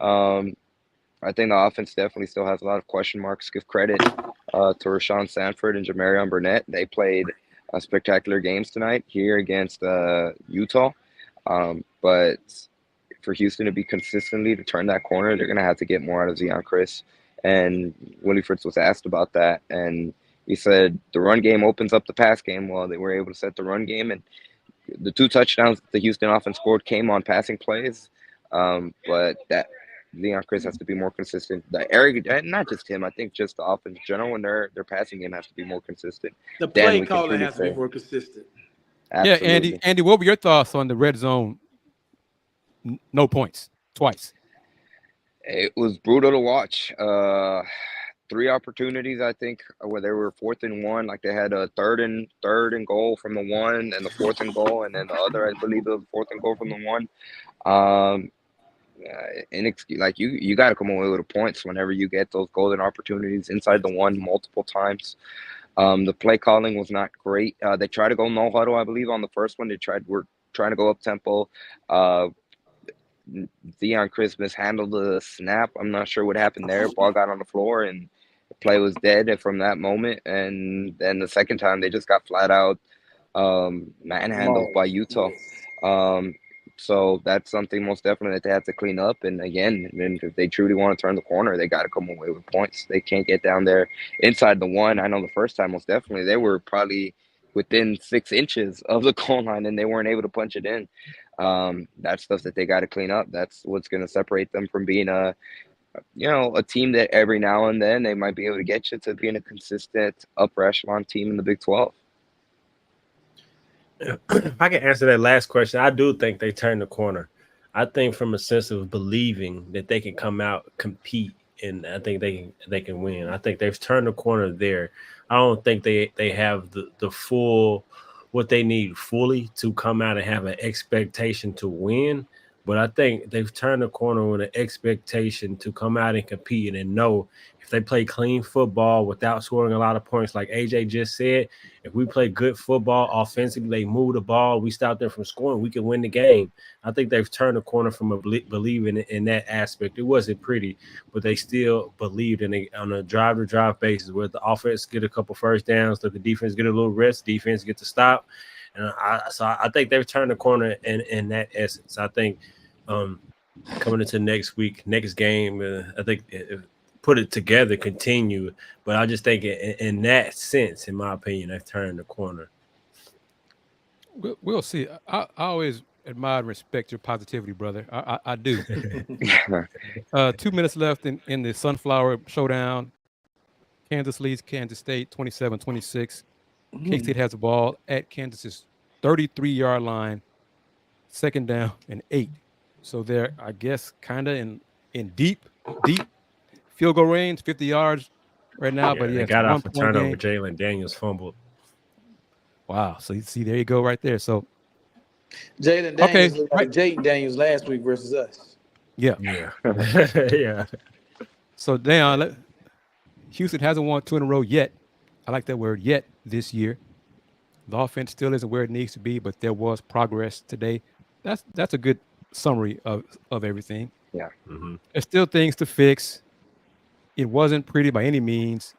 I think the offense definitely still has a lot of question marks. Give credit to Rashawn Sanford and Jamarion Burnett. They played spectacular games tonight here against Utah. But for Houston to be consistently to turn that corner, they're going to have to get more out of Zeon Kris. And Willie Fritz was asked about that, and he said the run game opens up the pass game. Well, they were able to set the run game, and the 2 touchdowns the Houston offense scored came on passing plays. But that Zeon Kris has to be more consistent. Not just him, I think just the offense in general, and their passing game has to be more consistent. The play calling has to be more consistent. Absolutely. Yeah, Andy, what were your thoughts on the red zone? No points twice. It was brutal to watch. 3 opportunities, I think, where they were 4th and 1. Like they had a third and goal from the 1, and the 4th and goal, and then the other, I believe, the 4th and goal from the 1. Like you got to come away with the points whenever you get those golden opportunities inside the 1 multiple times. The play calling was not great. They tried to go no huddle, I believe, on the first one. We're trying to go up tempo. Zeon Kris mishandled the snap. I'm not sure what happened there. Ball got on the floor and the play was dead from that moment. And then the second time they just got flat out manhandled by Utah. So that's something most definitely that they have to clean up. And again, if they truly want to turn the corner, they got to come away with points. They can't get down there inside the one. I know the first time, most definitely, they were probably within 6 inches of the goal line and they weren't able to punch it in. That's stuff that they got to clean up. That's what's going to separate them from being a team that every now and then they might be able to get you to being a consistent upper echelon team in the Big 12. If I can answer that last question, I do think they turned the corner. I think from a sense of believing that they can come out, compete, and I think they can win. I think they've turned the corner there. I don't think they have the full what they need fully to come out and have an expectation to win. But I think they've turned the corner with an expectation to come out and compete and know if they play clean football without scoring a lot of points, like AJ just said, if we play good football offensively, they move the ball, we stop them from scoring, we can win the game. I think they've turned the corner from believing in that aspect. It wasn't pretty, but they still believed in it on a drive-to-drive basis where the offense get a couple first downs, let the defense get a little rest, defense get to stop. And I think they've turned the corner in that essence. I think coming into next game, I think put it together, continue. But I just think in that sense, in my opinion, they've turned the corner. We'll see. I always admire and respect your positivity, brother. I do. 2 minutes left in the Sunflower Showdown. Kansas leads Kansas State 27-26. K-State has the ball at Kansas's 33-yard line, 2nd down and 8. So they're, I guess, kind of in deep field goal range, 50 yards right now. But they got off a turnover. Jalen Daniels fumbled. Wow. So you see, there you go right there. So Jalen Daniels looked like Jaden Daniels last week versus us. Yeah. Yeah. So Dayon, Houston hasn't won 2 in a row yet. I like that word, yet, this year. The offense still isn't where it needs to be, but there was progress today. That's a good summary of everything. Yeah. Mm-hmm. There's still things to fix. It wasn't pretty by any means,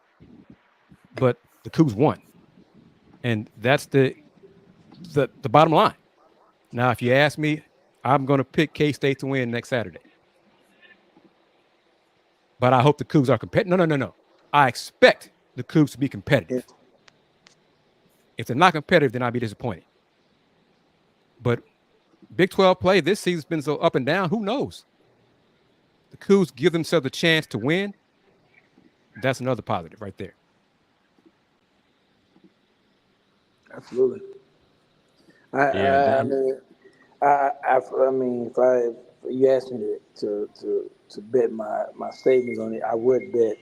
but the Cougs won. And that's the bottom line. Now, if you ask me, I'm going to pick K-State to win next Saturday. But I hope the Cougs are competitive. No. I expect the Cougs to be competitive. If they're not competitive, then I'll be disappointed. But Big 12 play this season's been so up and down. Who knows? The Cougs give themselves a chance to win. That's another positive right there. Absolutely. I mean, if you asked me to bet my savings on it, I would bet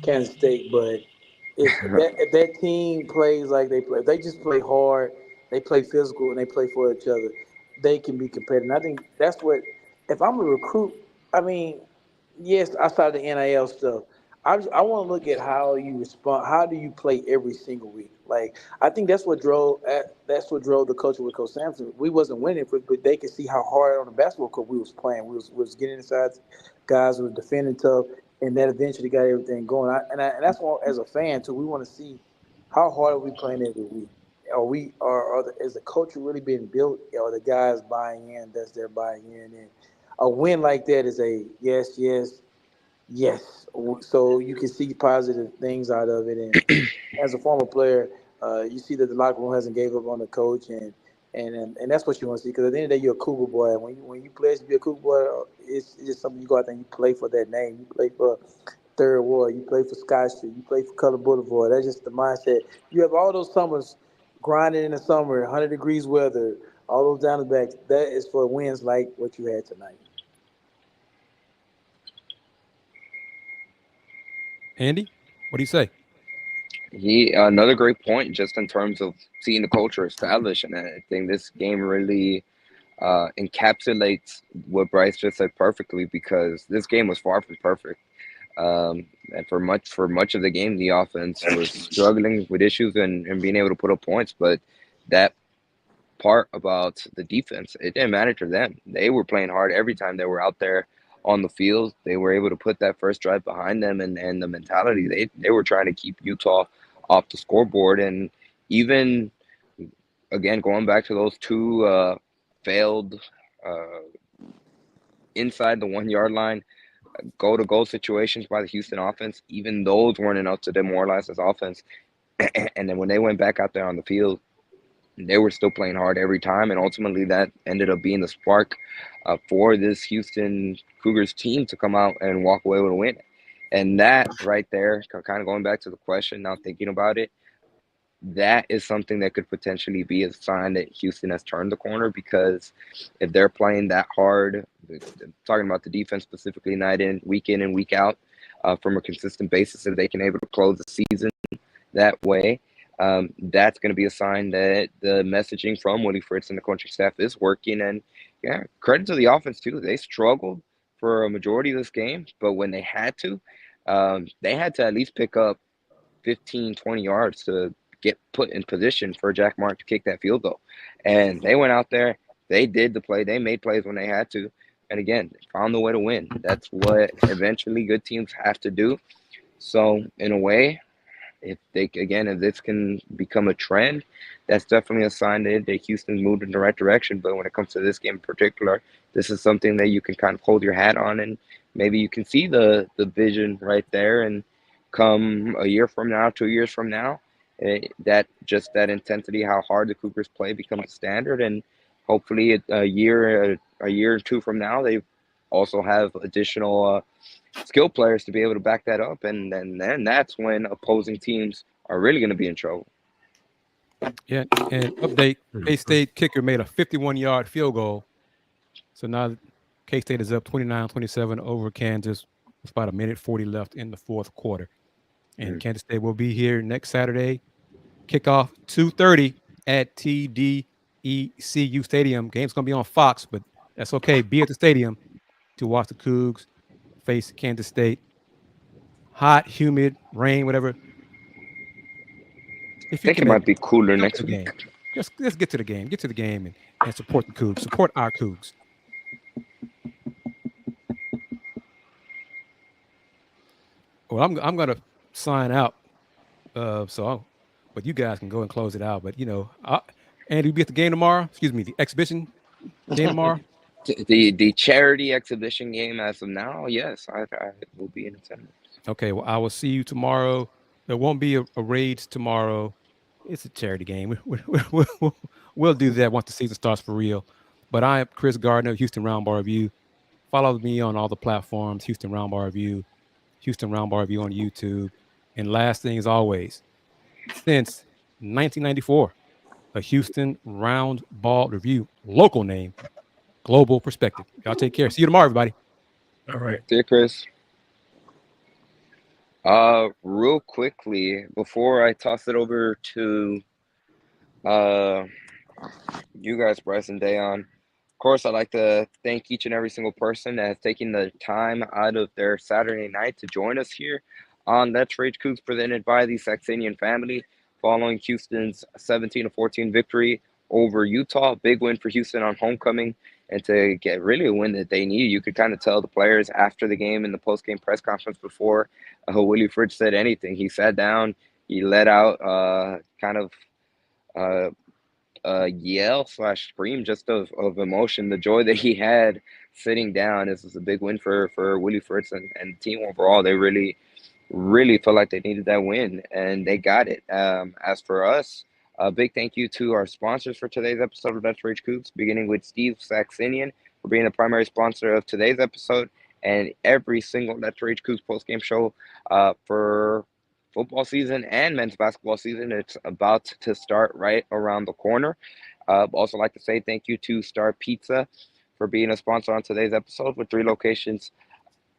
Kansas State. But if that team plays like they play, if they just play hard, they play physical, and they play for each other, they can be competitive. And I think that's what, if I'm a recruit, I mean, yes, outside of the NIL stuff, I want to look at how you respond. How do you play every single week? Like, I think that's what drove the culture with Coach Sampson. We wasn't winning, but they could see how hard on the basketball court we was playing. We was getting inside guys, we was defending tough, and that eventually got everything going. And that's why, as a fan too, we want to see how hard are we playing every week. Is the culture really being built? Are the guys buying in? That's their buying in. And a win like that is a yes. So you can see positive things out of it. And as a former player, you see that the locker room hasn't gave up on the coach, and that's what you want to see. Because at the end of the day, you're a Cougar boy. And when you play to be a Cougar boy, it's just something you go out there and you play for that name. You play for Third Ward. You play for Sky Street. You play for Color Boulevard. That's just the mindset. You have all those summers grinding in the summer, 100 degrees weather, all those down the back. That is for wins like what you had tonight. Andy, what do you say? Another great point just in terms of seeing the culture established, and I think this game really encapsulates what Bryce just said perfectly, because this game was far from perfect. And for much of the game, the offense was struggling with issues and being able to put up points. But that part about the defense, it didn't matter to them. They were playing hard every time they were out there on the field. They were able to put that first drive behind them, and the mentality, they were trying to keep Utah off the scoreboard. And even again, going back to those two failed inside the 1 yard line goal-to-goal situations by the Houston offense, even those weren't enough to demoralize this offense. And then when they went back out there on the field, they were still playing hard every time, and ultimately that ended up being the spark for this Houston Cougars team to come out and walk away with a win. And that right there, kind of going back to the question, now thinking about it, that is something that could potentially be a sign that Houston has turned the corner, because if they're playing that hard, talking about the defense specifically, week in and week out, from a consistent basis, if they can able to close the season that way, that's going to be a sign that the messaging from Willie Fritz and the coaching staff is working. And yeah, credit to the offense too. They struggled for a majority of this game, but when they had to at least pick up 15, 20 yards to get put in position for Jack Martin to kick that field goal. And they went out there, they did the play, they made plays when they had to, and again, found the way to win. That's what eventually good teams have to do. So in a way, if this can become a trend, that's definitely a sign that Houston's moved in the right direction. But when it comes to this game in particular, this is something that you can kind of hold your hat on, and maybe you can see the vision right there. And come a year from now, 2 years from now, that intensity, how hard the Cougars play, becomes standard. And hopefully a year or two from now, they also have additional skill players to be able to back that up, and then that's when opposing teams are really going to be in trouble. Yeah, and update, K-State kicker made a 51-yard field goal. So now K-State is up 29-27 over Kansas with about 1:40 left in the fourth quarter. And Kansas State will be here next Saturday. Kickoff 2:30 at TDECU Stadium. Game's going to be on Fox, but that's okay. Be at the stadium to watch the Cougs face Kansas State. Hot, humid, rain, whatever. I think it might be cooler next week. Let's get to the game. Get to the game and support the Cougs. Support our Cougs. Well, I'm gonna sign out. But you guys can go and close it out. But Andy, will be at the game tomorrow. Excuse me, the exhibition game tomorrow. The charity exhibition game as of now, yes, I will be in attendance. Okay, well, I will see you tomorrow. There won't be a Rage tomorrow. It's a charity game. We'll do that once the season starts for real. But I am Kris Gardner, Houston Roundball Review. Follow me on all the platforms, Houston Roundball Review, Houston Roundball Review on YouTube. And last thing, as always, since 1994, a Houston Roundball Review, local name, global perspective. Y'all take care. See you tomorrow, everybody. All right. See you, Chris. Real quickly, before I toss it over to you guys, Bryce and Dayon, of course, I'd like to thank each and every single person that has taken the time out of their Saturday night to join us here on Let's Rage Coogs, presented by the Saxenian Family, following Houston's 17-14 victory over Utah. Big win for Houston on homecoming, and to get really a win that they needed. You could kind of tell the players after the game in the post-game press conference before Willie Fritz said anything. He sat down, he let out yell / scream just of emotion, the joy that he had sitting down. This was a big win for Willie Fritz and the team overall. They really felt like they needed that win, and they got it. As for us, a big thank you to our sponsors for today's episode of Let's Rage Coogs, beginning with Steve Saxenian for being the primary sponsor of today's episode and every single Let's Rage Coogs post-game show for football season and men's basketball season. It's about to start right around the corner. Also like to say thank you to Star Pizza for being a sponsor on today's episode with 3 locations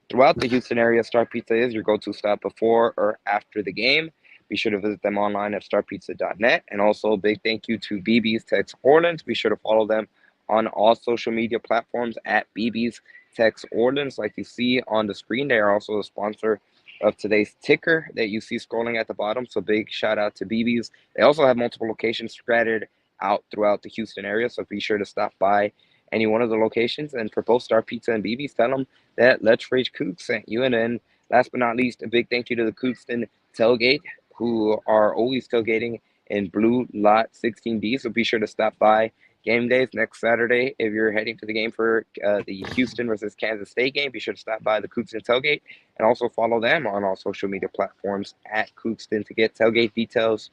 throughout the Houston area. Star Pizza is your go-to stop before or after the game. Be sure to visit them online at starpizza.net. And also a big thank you to BB's Tex Orleans. Be sure to follow them on all social media platforms at BB's Tex Orleans. Like you see on the screen, they are also a sponsor of today's ticker that you see scrolling at the bottom. So big shout out to BB's. They also have multiple locations scattered out throughout the Houston area. So be sure to stop by any one of the locations. And for both Star Pizza and BB's, tell them that Let's Rage Coogs sent you. And then last but not least, a big thank you to the Cougston Tailgate, who are always tailgating in Blue Lot 16D. So be sure to stop by game days next Saturday. If you're heading to the game for the Houston versus Kansas State game, be sure to stop by the Coogston Tailgate and also follow them on all social media platforms at Coogston to get tailgate details.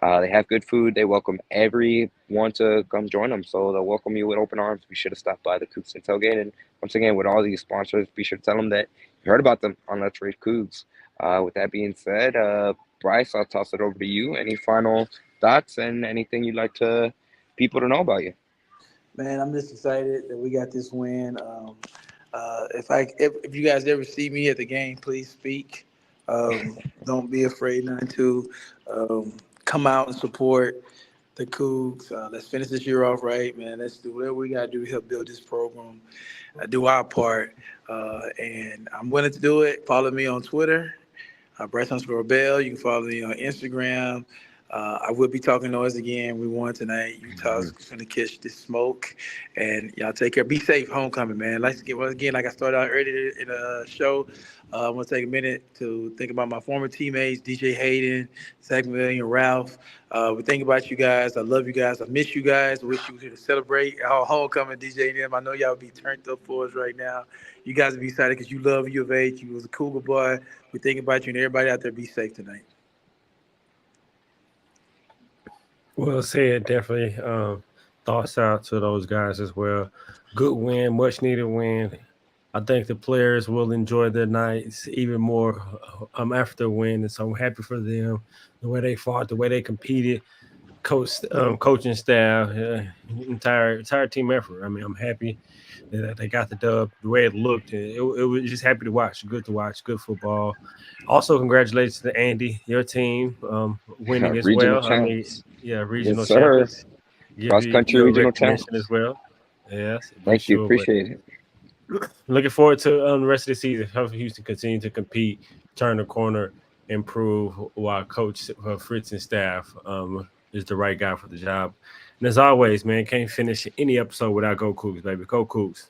They have good food. They welcome everyone to come join them. So they'll welcome you with open arms. Be sure to stop by the Coogston Tailgate. And once again, with all these sponsors, be sure to tell them that you heard about them on Let's Rage Coogs. With that being said, Bryce, I'll toss it over to you. Any final thoughts and anything you'd like people to know about you? Man, I'm just excited that we got this win. If you guys ever see me at the game, please speak. Don't be afraid not to. Come out and support the Cougs. Let's finish this year off right, man. Let's do whatever we got to do to help build this program, do our part. And I'm willing to do it. Follow me on Twitter, Bryce_Beall. You can follow me on Instagram. I will be talking noise again. We won tonight. Utah's going to catch this smoke. And y'all take care. Be safe homecoming, man. Like I started out earlier in the show, I want to take a minute to think about my former teammates, DJ Hayden, Zach Million, Ralph. We think about you guys. I love you guys. I miss you guys. I wish you were here to celebrate our homecoming, DJ and them. I know y'all will be turned up for us right now. You guys will be excited because you love U of H. You was a Cougar boy. We think about you, and everybody out there be safe tonight. Well said, definitely. Thoughts out to those guys as well. Good win, much needed win. I think the players will enjoy their nights even more after the win, and so I'm happy for them. The way they fought, the way they competed, coaching staff, entire team effort. I mean, I'm happy that they got the dub. The way it looked, it was just happy to watch. Good to watch. Good football. Also, congratulations to Andy, your team, winning as regional well. Champs. Regional yes, champions. Cross country regional champs as well. Yes, thank you. Appreciate it. Looking forward to the rest of the season. Hopefully Houston continue to compete, turn the corner, improve while Coach Fritz and staff is the right guy for the job. And as always, man, can't finish any episode without Go Cougs, baby. Go Cougs.